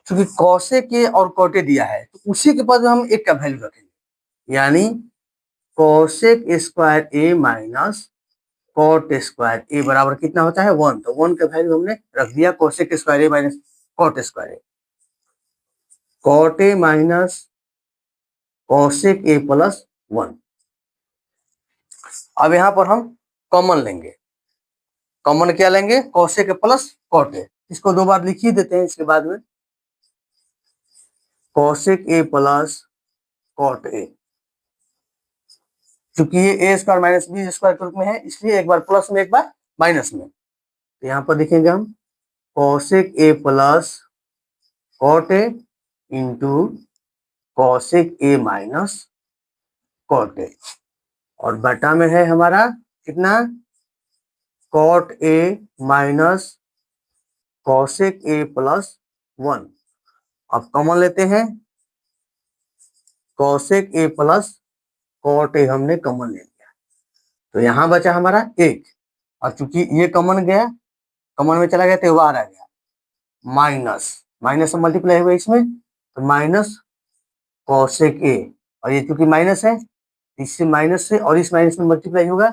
Speaker 1: क्योंकि कॉसेक ए और कॉट ए दिया है तो उसी के बाद हम एक का वैल्यू रखेंगे, यानी cosec square A minus cot square ए बराबर कितना होता है 1। तो 1 का वैल्यू हमने रख दिया cosec square A minus cot square A, cot A minus cosec A plus 1। अब यहाँ पर हम कॉमन लेंगे, कॉमन क्या लेंगे कॉसेक प्लस कॉट ए, इसको 2 बार लिख ही देते हैं। इसके बाद में cosec A plus cot A, क्योंकि ये A square minus B square के रूप में है इसलिए एक बार प्लस में एक बार माइनस में। तो यहाँ पर लिखेंगे हम cosec A plus cot A into cosec A minus cot A, और बटा में है हमारा कितना cot A minus cosec A plus 1। अब कॉमन लेते हैं cosec A plus cot A हमने कॉमन ले लिया, तो यहाँ बचा हमारा 1 और चूंकि ये कॉमन गया कॉमन में चला गया तो बाहर आ गया माइनस माइनस से मल्टीप्लाई हुआ इसमें तो माइनस कॉसेक ए, और ये चूंकि माइनस है इससे माइनस से और इस माइनस में मल्टीप्लाई होगा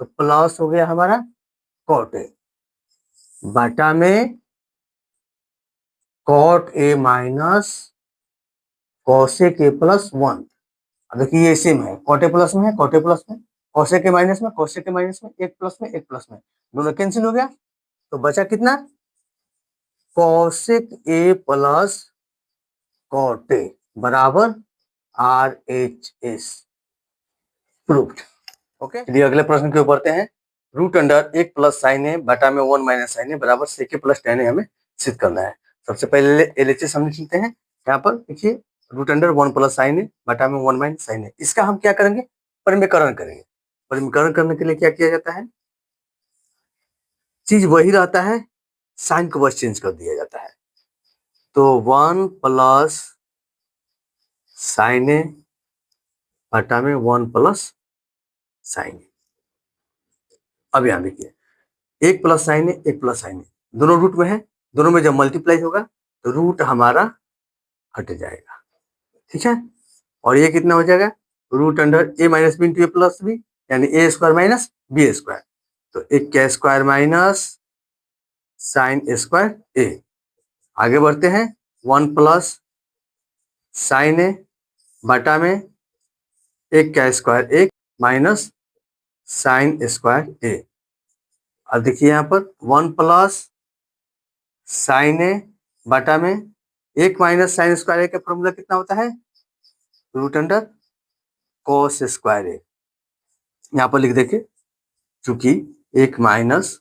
Speaker 1: तो प्लस हो गया हमारा कॉट ए बटा में cot A minus cosec A plus 1। अब देखिए ये सेम है कॉट ए प्लस में है कॉट ए प्लस में, कॉसेक ए माइनस में कॉसेक ए माइनस में, एक प्लस में एक प्लस में, दोनों कैंसिल हो गया तो बचा कितना cosec A plus cot A बराबर RHS प्रूव्ड। ओके, चलिए अगले प्रश्न के ऊपर बढ़ते हैं। Root under 1 plus sine A बटा में 1 माइनस साइन ए बराबर सेक ए प्लस tan ए हमें सिद्ध करना है। सबसे पहले LHS हम लिख लेते हैं। यहाँ पर देखिए root under 1 plus sine A बटा में 1 माइनस साइन ए, इसका हम क्या करेंगे परिमीकरण करेंगे। परिमीकरण करने के लिए क्या किया जाता है, चीज वही रहता है साइन को बस चेंज कर दिया जाता है। तो 1 प्लस साइन ए बटा में 1 प्लस साइन ए। अब यहाँ देखिए 1 प्लस साइन ए 1 प्लस साइन ए दोनों रूट में है, दोनों में जब मल्टीप्लाई होगा तो रूट हमारा हट जाएगा। ठीक है, और ये कितना हो जाएगा रूट अंडर ए माइनस बी इंटू ए प्लस बी, यानी ए स्क्वायर माइनस बी स्क्वायर, तो एक का स्क्वायर माइनस साइन स्क्वायर ए। आगे बढ़ते हैं, 1 प्लस साइन ए बटा में एक का स्क्वायर एक माइनस साइन स्क्वायर ए। अब देखिए यहाँ पर 1 प्लस साइन ए बटा में एक माइनस साइन स्क्वायर ए का फॉर्मूला कितना होता है, रूट अंडर कॉस स्क्वायर ए। यहाँ पर लिख देखिए, चूंकि एक माइनस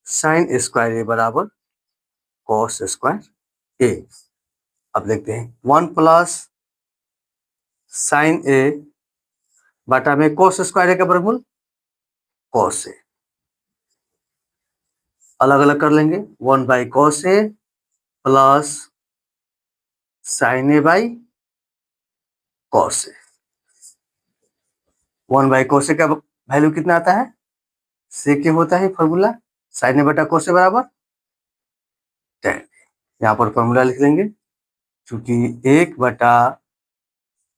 Speaker 1: साइन स्क्वायर ए बराबर कॉस स्क्वायर ए। अब देखते हैं 1 प्लस साइन ए बटा में कॉस स्क्वायर ए का वर्गमूल कॉस ए। अलग अलग कर लेंगे, 1 by cos A plus sine A by cos A. 1 by cos A का वैल्यू कितना आता है, सेक होता है फॉर्मूला, साइन ए बटा कॉस ए बराबर tan। यहाँ पर फॉर्मूला लिख लेंगे, चूंकि 1 बटा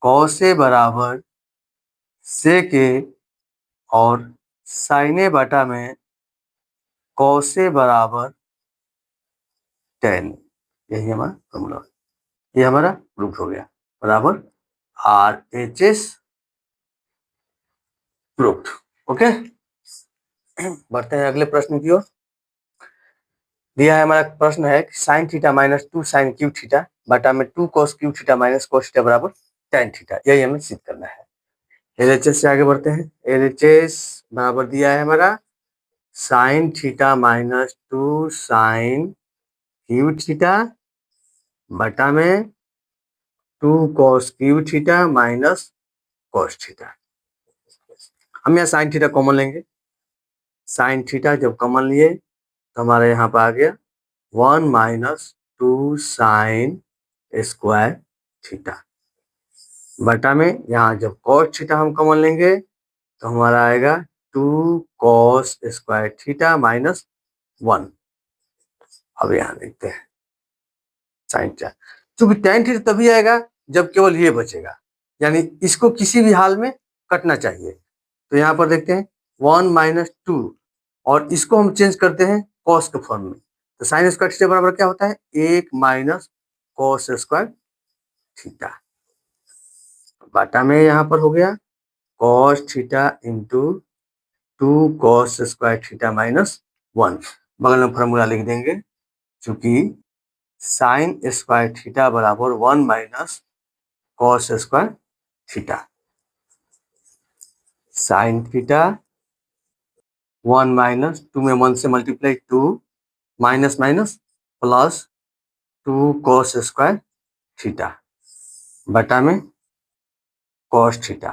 Speaker 1: कॉस ए बराबर सेक ए और साइन ए बटा में कॉस ए बराबर tan, यही हमारा फॉर्मूला, ये हमारा प्रूफ हो गया, बराबर RHS प्रूफ। ओके, बढ़ते हैं अगले प्रश्न की ओर। दिया है हमारा प्रश्न है कि sine theta minus 2 sine cube theta बटा में 2 cos cube theta minus cos theta बराबर tan थीटा, यही हमें सिद्ध करना है। LHS से आगे बढ़ते हैं। LHS बराबर दिया है हमारा sine theta minus 2 sine cube theta बटा में 2 cos cube theta minus cos theta. हम यहाँ साइन थीटा कॉमन लेंगे, साइन थीटा जब कॉमन लिए तो हमारे यहाँ पर आ गया 1 माइनस 2 साइन स्क्वायर थीटा बटा में यहाँ जब कॉस थीटा हम कॉमन लेंगे तो हमारा आएगा 2 कॉस स्क्वायर थीटा माइनस 1। अब यहाँ देखते हैं साइन थीटा, क्योंकि tan थीटा तभी आएगा जब केवल ये बचेगा, यानी इसको किसी भी हाल में कटना चाहिए। तो यहाँ पर देखते हैं 1 माइनस 2 और इसको हम चेंज करते हैं कॉस के फॉर्म में, तो साइन स्क्वायर थीटा बराबर क्या होता है, 1 माइनस कॉस स्क्वायर थीटा बटा में यहाँ पर हो गया cos theta into 2 cos square theta minus 1। बगल में फॉर्मूला लिख देंगे, चूंकि साइन स्क्वायर थीटा बराबर 1 minus cos square theta, sign theta 1 minus 2 में 1 से multiply 2 minus minus plus 2 cos square theta बटा में cos theta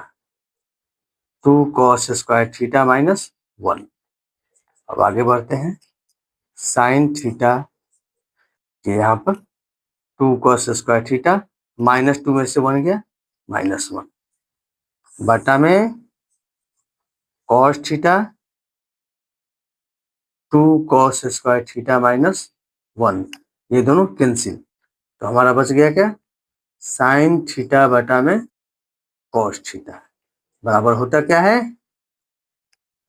Speaker 1: 2 cos square theta minus 1। अब आगे बढ़ते हैं, साइन थीटा के यहाँ पर 2 कॉस स्क्वायर थीटा माइनस 2 में से बन गया माइनस 1 बटा में cos theta 2 cos square theta minus 1, ये दोनों कैंसिल, तो हमारा बच गया क्या, साइन थीटा बटा में कॉस थीटा बराबर होता क्या है,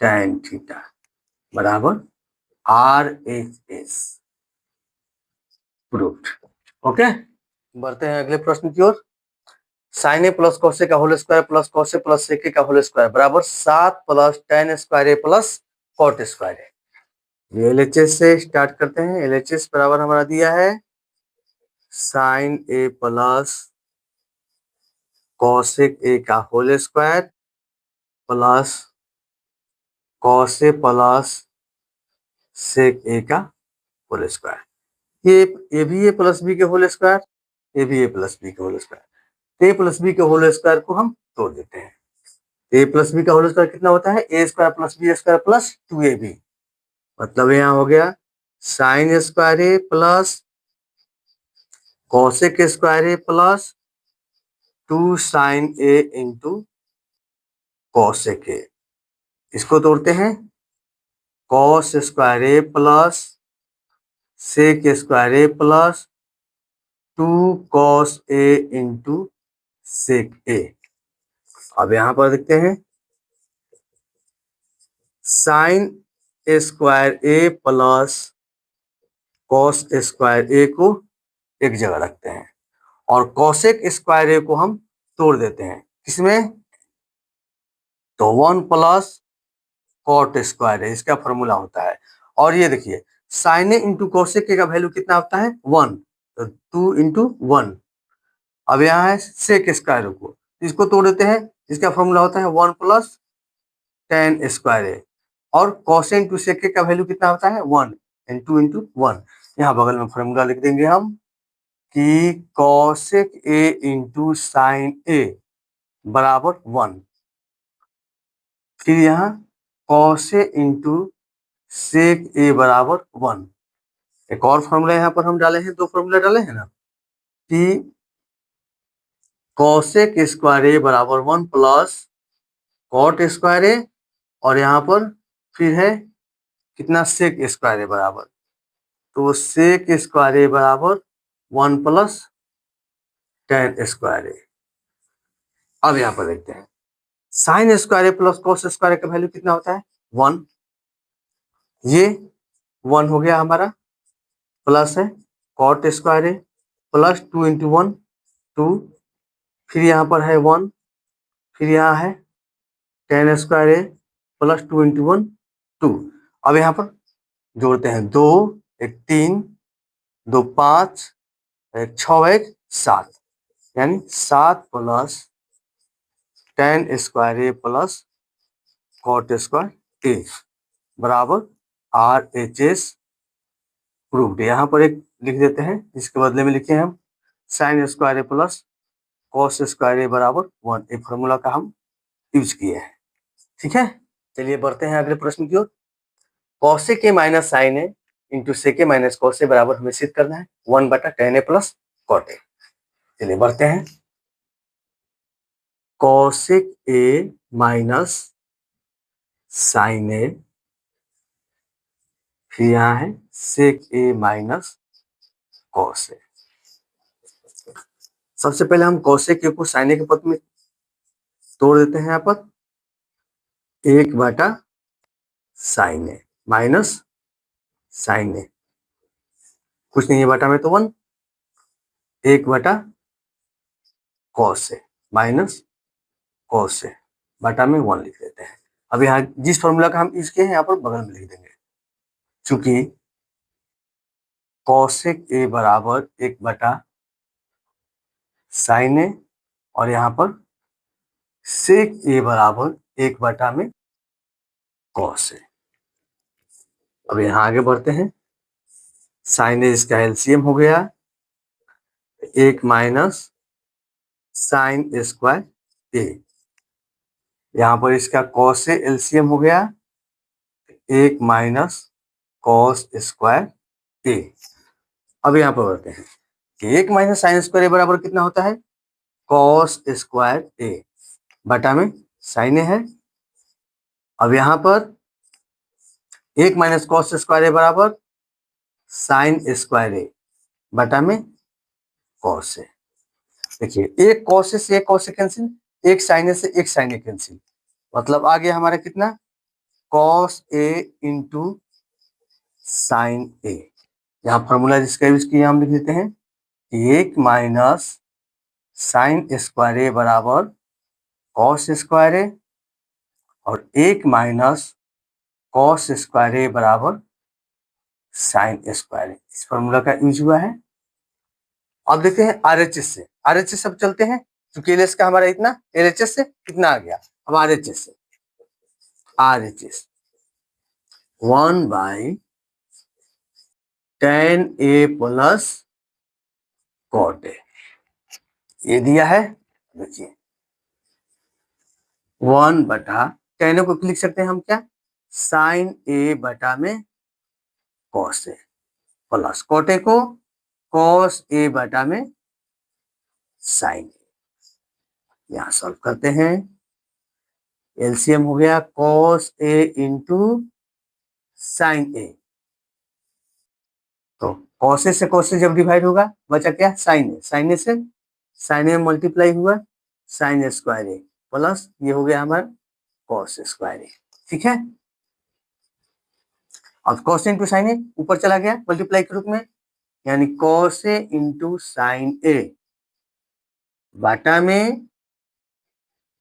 Speaker 1: tan थीटा बराबर RHS प्रूव्ड। ओके, बढ़ते हैं अगले प्रश्न की ओर। Sign A plus cos A का whole square plus cos A plus sec A का होल स्क्वायर बराबर 7 plus tan square A plus cot square ए। ये LHS से स्टार्ट करते हैं। LHS बराबर हमारा दिया है sine A plus cosec A का whole square plus cos A plus sec A का होल स्क्वायर, ये भी ए प्लस बी के होल स्क्वायर, ये भी ए प्लस बी के whole square. A plus B के होल स्क्वायर को हम तोड़ देते हैं, ए प्लस बी का होल स्क्वायर कितना होता है, A square plus B square plus 2ab, मतलब यहाँ हो गया sine square A plus cosec square A plus 2 sine A into cosec A. इसको तोड़ते हैं, cos square A plus sec square A plus 2 cos A into sec A. अब यहाँ पर देखते हैं sine square A plus cos square A को एक जगह रखते हैं और कॉसेक स्क्वायर ए को हम तोड़ देते हैं किसमें, तो 1 प्लस कॉट स्क्वायर ए इसका फॉर्मूला होता है। और ये देखिए sine A into cosec A का वैल्यू कितना होता है 1, तो 2 इंटू 1। अब यहाँ है सेक स्क्वायर को, इसको तोड़ देते हैं, इसका फॉर्मूला होता है 1 प्लस टेन स्क्वायर ए। और कॉस इंटू सेक का वैल्यू कितना होता है 1 एंड 2 इंटू 1। यहाँ बगल में फॉर्मूला लिख देंगे हम कि कॉसेक ए इंटू साइन ए बराबर 1। फिर यहाँ कॉसे इंटू सेक ए बराबर 1। एक और फॉर्मूला यहाँ पर हम डाले हैं, दो फॉर्मूला डाले हैं ना कि कॉसेक स्क्वायर ए बराबर 1 प्लस कॉट स्क्वायर ए, और यहाँ पर फिर है कितना सेक स्क्वायर ए बराबर, तो सेक स्क्वायर ए बराबर 1 प्लस टेन स्क्वायर ए। अब यहाँ पर देखते हैं sine square A plus cos square ए का वैल्यू कितना होता है 1। ये 1 हो गया हमारा, प्लस है cot square A plus 2 into 1 2, फिर यहाँ पर है 1, फिर यहाँ है ten square A plus 2 into 1 2। अब यहाँ पर जोड़ते हैं 2 एक 3 2 5 एक 6 एक 7, यानी 7 plus ten square A plus cot square ए बराबर RHS प्रूव्ड। यहाँ पर एक लिख देते हैं, इसके बदले में लिखे हम sign square A plus cos square ए बराबर 1। ये फॉर्मूला का हम यूज किए हैं। ठीक है, चलिए बढ़ते हैं अगले प्रश्न की ओर। Cosec A minus sine A into sec A minus cos A बराबर हमें सिद्ध करना है 1 बटा tan A plus cot A. चलिए बढ़ते हैं। Cosec A minus sine A, फिर यहाँ है सेक ए माइनस कॉस ए। सबसे पहले हम कॉसेक ए को साइन ए के पद में तोड़ देते हैं। यहाँ पर 1 बटा साइन ए माइनस साइन ए, कुछ नहीं है बटा में तो 1, 1 बटा कॉस ए माइनस कॉस ए बटा में 1 लिख देते हैं। अब यहाँ जिस फॉर्मूला का हम यूज किए हैं यहाँ पर बगल में लिख देंगे, चूंकि कॉसेक ए बराबर 1 बटा साइन ए और यहाँ पर सेक ए बराबर 1 बटा में कॉस ए। अब यहाँ आगे बढ़ते हैं। साइन ए इसका एलसीएम हो गया 1 माइनस साइन स्क्वायर ए, यहाँ पर इसका कॉस ए एलसीएम हो गया 1 माइनस कॉस स्क्वायर ए। अब यहाँ पर बढ़ते हैं कि 1 माइनस साइन स्क्वायर ए बराबर कितना होता है कॉस स्क्वायर ए बटा में साइन ए है। अब यहाँ पर 1 माइनस कॉस स्क्वायर ए बराबर साइन स्क्वायर ए बटा में कॉस ए। देखिए एक कॉस ए से एक कॉस ए कैंसिल, एक साइन ए से एक साइन ए कैंसिल, मतलब आ गया हमारा कितना कॉस ए इंटू साइन ए। यहाँ फॉर्मूला जिसका यूज किया हम लिख देते हैं 1 माइनस साइन स्क्वायर ए बराबर कॉस स्क्वायर ए और 1 माइनस कॉस स्क्वायर ए बराबर साइन स्क्वायर ए। इस फॉर्मूला का यूज हुआ है। अब देखते हैं RHS से, RHS सब चलते हैं क्योंकि एलएस का हमारा इतना, LHS से कितना आ गया। अब RHS से, RHS 1 by tan A plus cot A, ये दिया है। देखिए 1 बटा टेन ए को लिख सकते हैं हम क्या साइन ए बटा में cos A plus cot A को कॉस ए बटा में साइन ए। यहां सॉल्व करते हैं, एलसीएम हो गया कॉस ए इंटू साइन ए, तो कॉस ए से कॉस ए जब डिवाइड होगा बचा क्या साइन ए, साइन ए से साइन ए मल्टीप्लाई हुआ साइन स्क्वायर ए प्लस ये हो गया हमारा कॉस स्क्वायर ए। ठीक है, अब कॉस इंटू साइन ए ऊपर चला गया मल्टीप्लाई के रूप में, यानी कॉस ए इंटू साइन ए बाटा में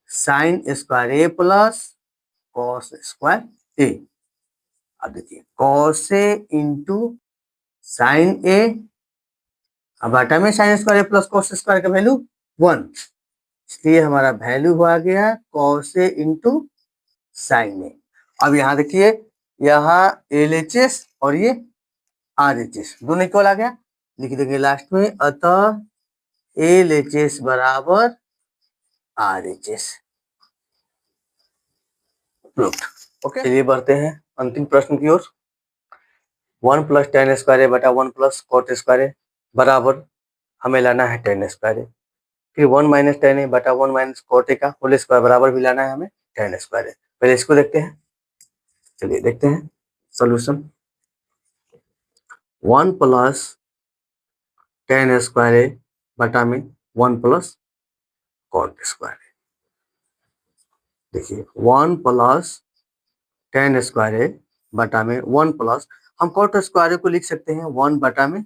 Speaker 1: sign square A plus cos square ए। अब देखिए कॉस ए इंटू साइन ए, अब बाटा में sign square A plus cos square का वैल्यू 1, इसलिए हमारा वैल्यू हुआ गया कॉस ए इंटू साइन ए। अब यहाँ देखिए यहाँ LHS और ये RHS दोनों इक्वल आ गया, लिख देंगे लास्ट में, अतः LHS बराबर RHS प्रूव्ड। ओके, चलिए बढ़ते हैं अंतिम प्रश्न की ओर। 1 प्लस टेन स्क्वायर ए बटा 1 प्लस कॉट स्क्वायर ए बराबर हमें लाना है टेन स्क्वायर ए, फिर 1 माइनस टेन ए बटा 1 माइनस कॉट ए का होल स्क्वायर बराबर भी लाना है हमें टेन स्क्वायर ए। पहले इसको देखते हैं, चलिए देखते हैं solution. 1 plus ten square A बटा में 1 प्लस कॉट स्क्वायर ए। देखिए 1 प्लस टेन स्क्वायर ए बटा में 1 प्लस, हम कॉट स्क्वायर ए को लिख सकते हैं 1 बटा में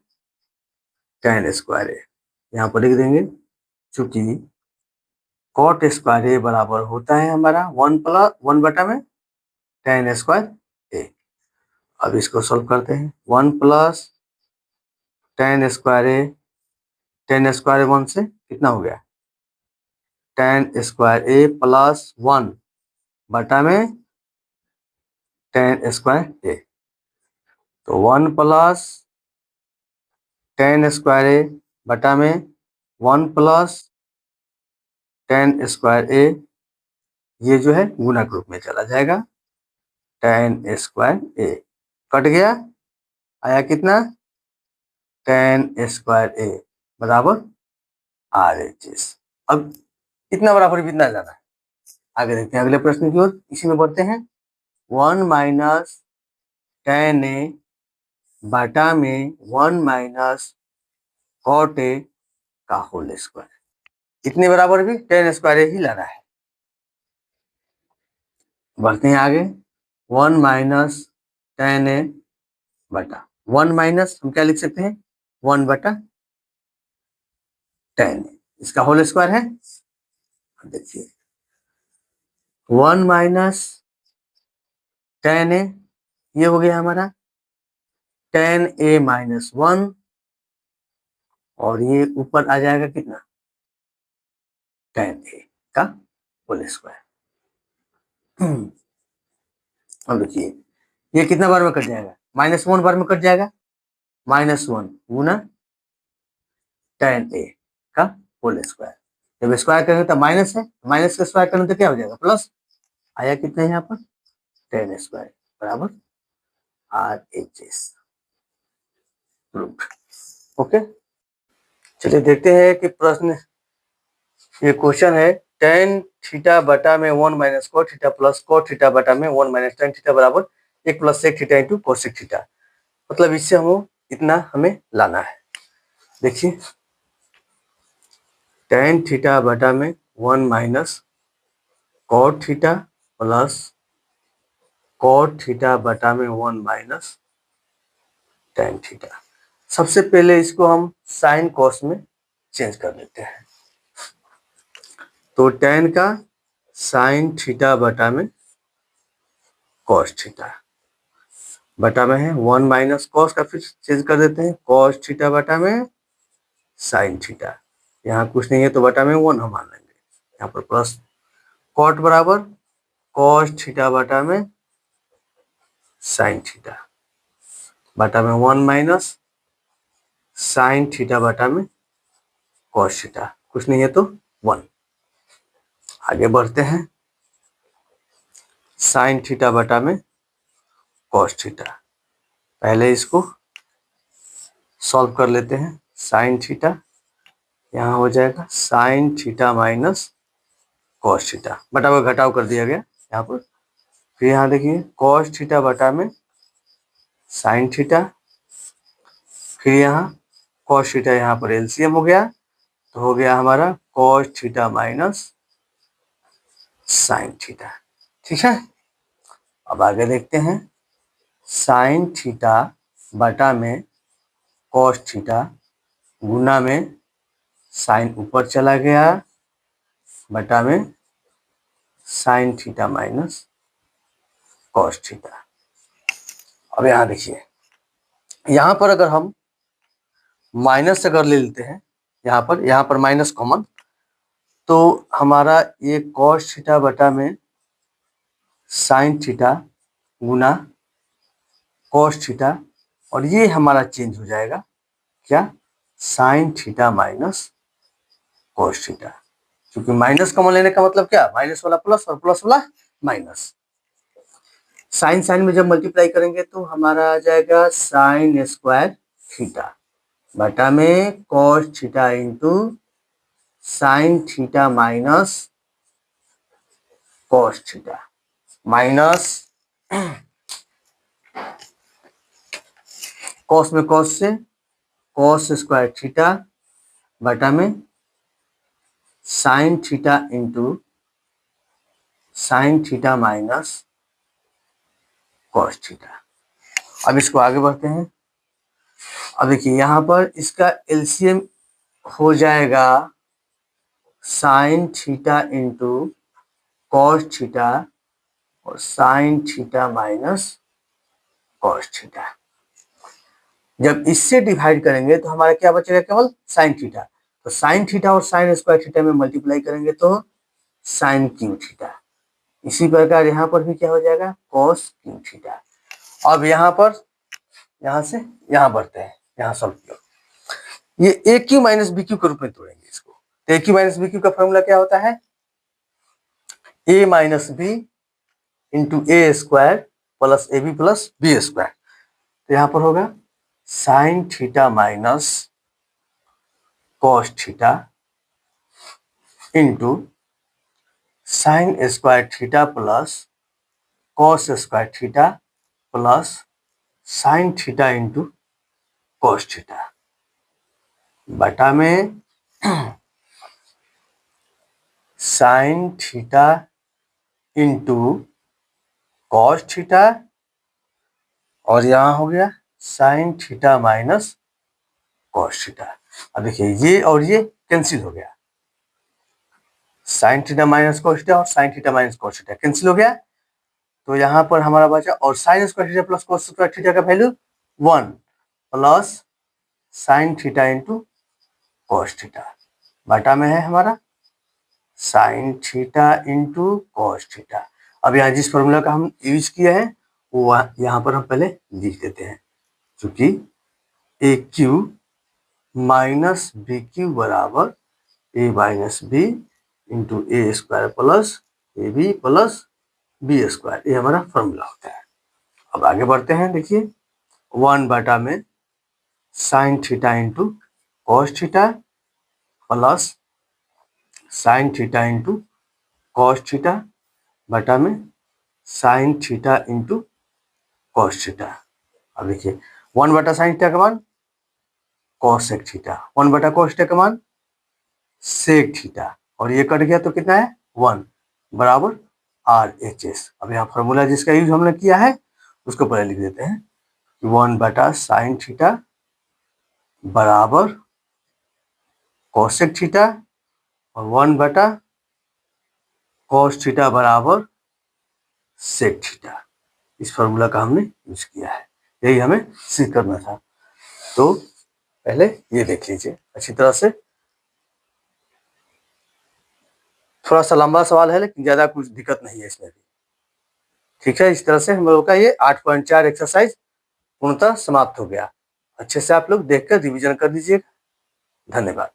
Speaker 1: टेन स्क्वायर ए, यहाँ पर लिख देंगे, चूंकि कॉट स्क्वायर ए बराबर होता है हमारा 1 प्लस 1 बटा में टेन स्क्वायर ए। अब इसको सॉल्व करते हैं, 1 प्लस टेन स्क्वायर ए, टेन स्क्वायर 1 से कितना हो गया, टेन स्क्वायर ए प्लस 1 बटा में टेन स्क्वायर ए, तो 1 प्लस टेन स्क्वायर ए बटा में 1 प्लस टेन स्क्वायर ए, ये जो है गुणा के रूप में चला जाएगा, टेन स्क्वायर ए कट गया, आया कितना, टेन स्क्वायर ए बराबर RHS। अब इतना बराबर भी इतना जाना है, आगे देखते हैं अगले प्रश्न की ओर, इसी में बढ़ते हैं। 1 माइनस टेन ए बटा में 1 माइनस कॉट ए का होल स्क्वायर, इतने बराबर भी टेन स्क्वायर ए ही लाना है। बढ़ते हैं आगे, 1 माइनस टेन ए बटा 1 माइनस हम क्या लिख सकते हैं, 1 बटा टेन, इसका होल स्क्वायर है। देखिए 1 माइनस टेन ए, ये हो गया हमारा टेन ए माइनस 1, और ये ऊपर आ जाएगा कितना, टेन ए का होल स्क्वायर। अब देखिए ये कितना बार में कट जाएगा, -1 बार में कट जाएगा, -1 गुना टेन ए का होल स्क्वायर, जब स्क्वायर करेंगे तो माइनस है, माइनस का स्क्वायर करेंगे तो क्या हो जाएगा प्लस, आया कितना है यहाँ पर, टेन स्क्वायर बराबर RHS प्रूव्ड। ओके, चलिए देखते हैं कि प्रश्न, ये क्वेश्चन है, टेन थीटा बटा में 1 minus cot theta plus cot theta बटा में 1 माइनस टेन थीटा बराबर 1 plus sec theta into cosec theta, मतलब इससे हम इतना हमें लाना है। देखिए टेन थीटा बटा में 1 minus cot theta plus cot theta बटा में 1 माइनस टेन थीटा। सबसे पहले इसको हम साइन कॉस में चेंज कर लेते हैं, तो टेन का साइन थीटा बटा में कॉस थीटा बटा में है 1 माइनस कॉस का, फिर चेंज कर देते हैं कॉस थीटा बटा में साइन थीटा, यहाँ कुछ नहीं है तो बटा में 1 हम मान लेंगे, यहाँ पर प्लस कॉट बराबर कॉस थीटा बटा में साइन थीटा बटा में 1 माइनस साइन थीटा बटा में कॉस थीटा, कुछ नहीं है तो 1। आगे बढ़ते हैं, साइन थीटा बटा में कॉस थीटा, पहले इसको सॉल्व कर लेते हैं, साइन थीटा यहाँ हो जाएगा sine theta minus cos theta, बटा हुआ घटाव कर दिया गया यहाँ पर, फिर यहाँ देखिए कॉस थीटा बटा में साइन थीटा, फिर यहाँ कॉस थीटा यहाँ पर एलसीएम हो गया, तो हो गया हमारा cos theta minus sine theta. ठीक है, अब आगे देखते हैं, साइन थीटा बटा में कॉस थीटा गुना में साइन ऊपर चला गया बटा में sine theta minus cos theta. अब यहाँ देखिए, यहाँ पर अगर हम माइनस अगर ले लेते हैं, यहाँ पर माइनस कॉमन, तो हमारा ये कॉस थीटा बटा में साइन थीटा गुना कॉस थीटा, और ये हमारा चेंज हो जाएगा क्या, sign theta minus cos theta. क्योंकि माइनस कॉमन लेने का मतलब क्या, माइनस वाला प्लस और प्लस वाला माइनस। साइन साइन में जब मल्टीप्लाई करेंगे तो हमारा आ जाएगा साइन स्क्वायर थीटा बटा में cos theta into sine theta minus cos theta minus cos में कॉस से कॉस स्क्वायर थीटा बटा में sine theta into sine theta minus cos theta. अब इसको आगे बढ़ते हैं। अब देखिए यहाँ पर इसका एलसीएम हो जाएगा sine theta into cos theta और sine theta minus cos theta. जब इससे डिवाइड करेंगे तो हमारा क्या बचेगा, केवल साइन थीटा। तो साइन थीटा और साइन स्क्वायर थीटा में मल्टीप्लाई करेंगे तो साइन क्यू थीटा। इसी प्रकार यहाँ पर भी क्या हो जाएगा, कॉस क्यू थीटा। अब यहाँ पर यहाँ से यहाँ बढ़ते हैं, यहाँ सॉल्व किया, ये A cube minus B cube के रूप में तोड़ेंगे इसको। तो A cube minus B cube का फॉर्मूला क्या होता है, A minus B into A square plus A B plus B square. तो यहाँ पर होगा sine theta minus cos theta into sine square theta plus cos square theta plus sine theta into cos theta बटा में sine theta into cos theta, और यहाँ हो गया sine theta minus cos theta. अब देखिए ये और ये कैंसिल हो गया, sine theta minus cos theta और sine theta minus cos theta cancel हो गया। तो यहाँ पर हमारा बचा, और sine square theta plus cos square theta का value 1 plus sine theta into cos theta बटा में है हमारा sine theta into cos theta. अब यहाँ जिस फॉर्मूला का हम यूज किया है वो यहाँ पर हम पहले लिख देते हैं, क्योंकि A cube minus B cube बराबर A minus B into A square plus A B plus B square, ये हमारा फॉर्मूला होता है। अब आगे बढ़ते हैं, देखिए 1 बटा में sine theta into cos theta plus sine theta into cos theta बटा में sine theta into cos theta. अब देखिए 1 बटा साइन थीटा का मान कॉसेक थीटा, 1 बटा कॉस थीटा का मान सेक थीटा, और ये कट गया तो कितना है 1 बराबर आर एच एस। अब यहाँ फॉर्मूला जिसका यूज हमने किया है उसको पहले लिख देते हैं, 1 बटा साइन थीटा बराबर कॉसेक थीटा और 1 बटा कॉस थीटा बराबर सेक थीटा। इस फॉर्मूला का हमने यूज किया है, यही हमें सीख करना था। तो पहले ये देख लीजिए अच्छी तरह से, थोड़ा सा लंबा सवाल है लेकिन ज्यादा कुछ दिक्कत नहीं है इसमें भी। ठीक है, इस तरह से हम लोगों का ये 8.4 एक्सरसाइज पूर्णतः समाप्त हो गया। अच्छे से आप लोग देखकर रिवीजन कर दीजिएगा। धन्यवाद।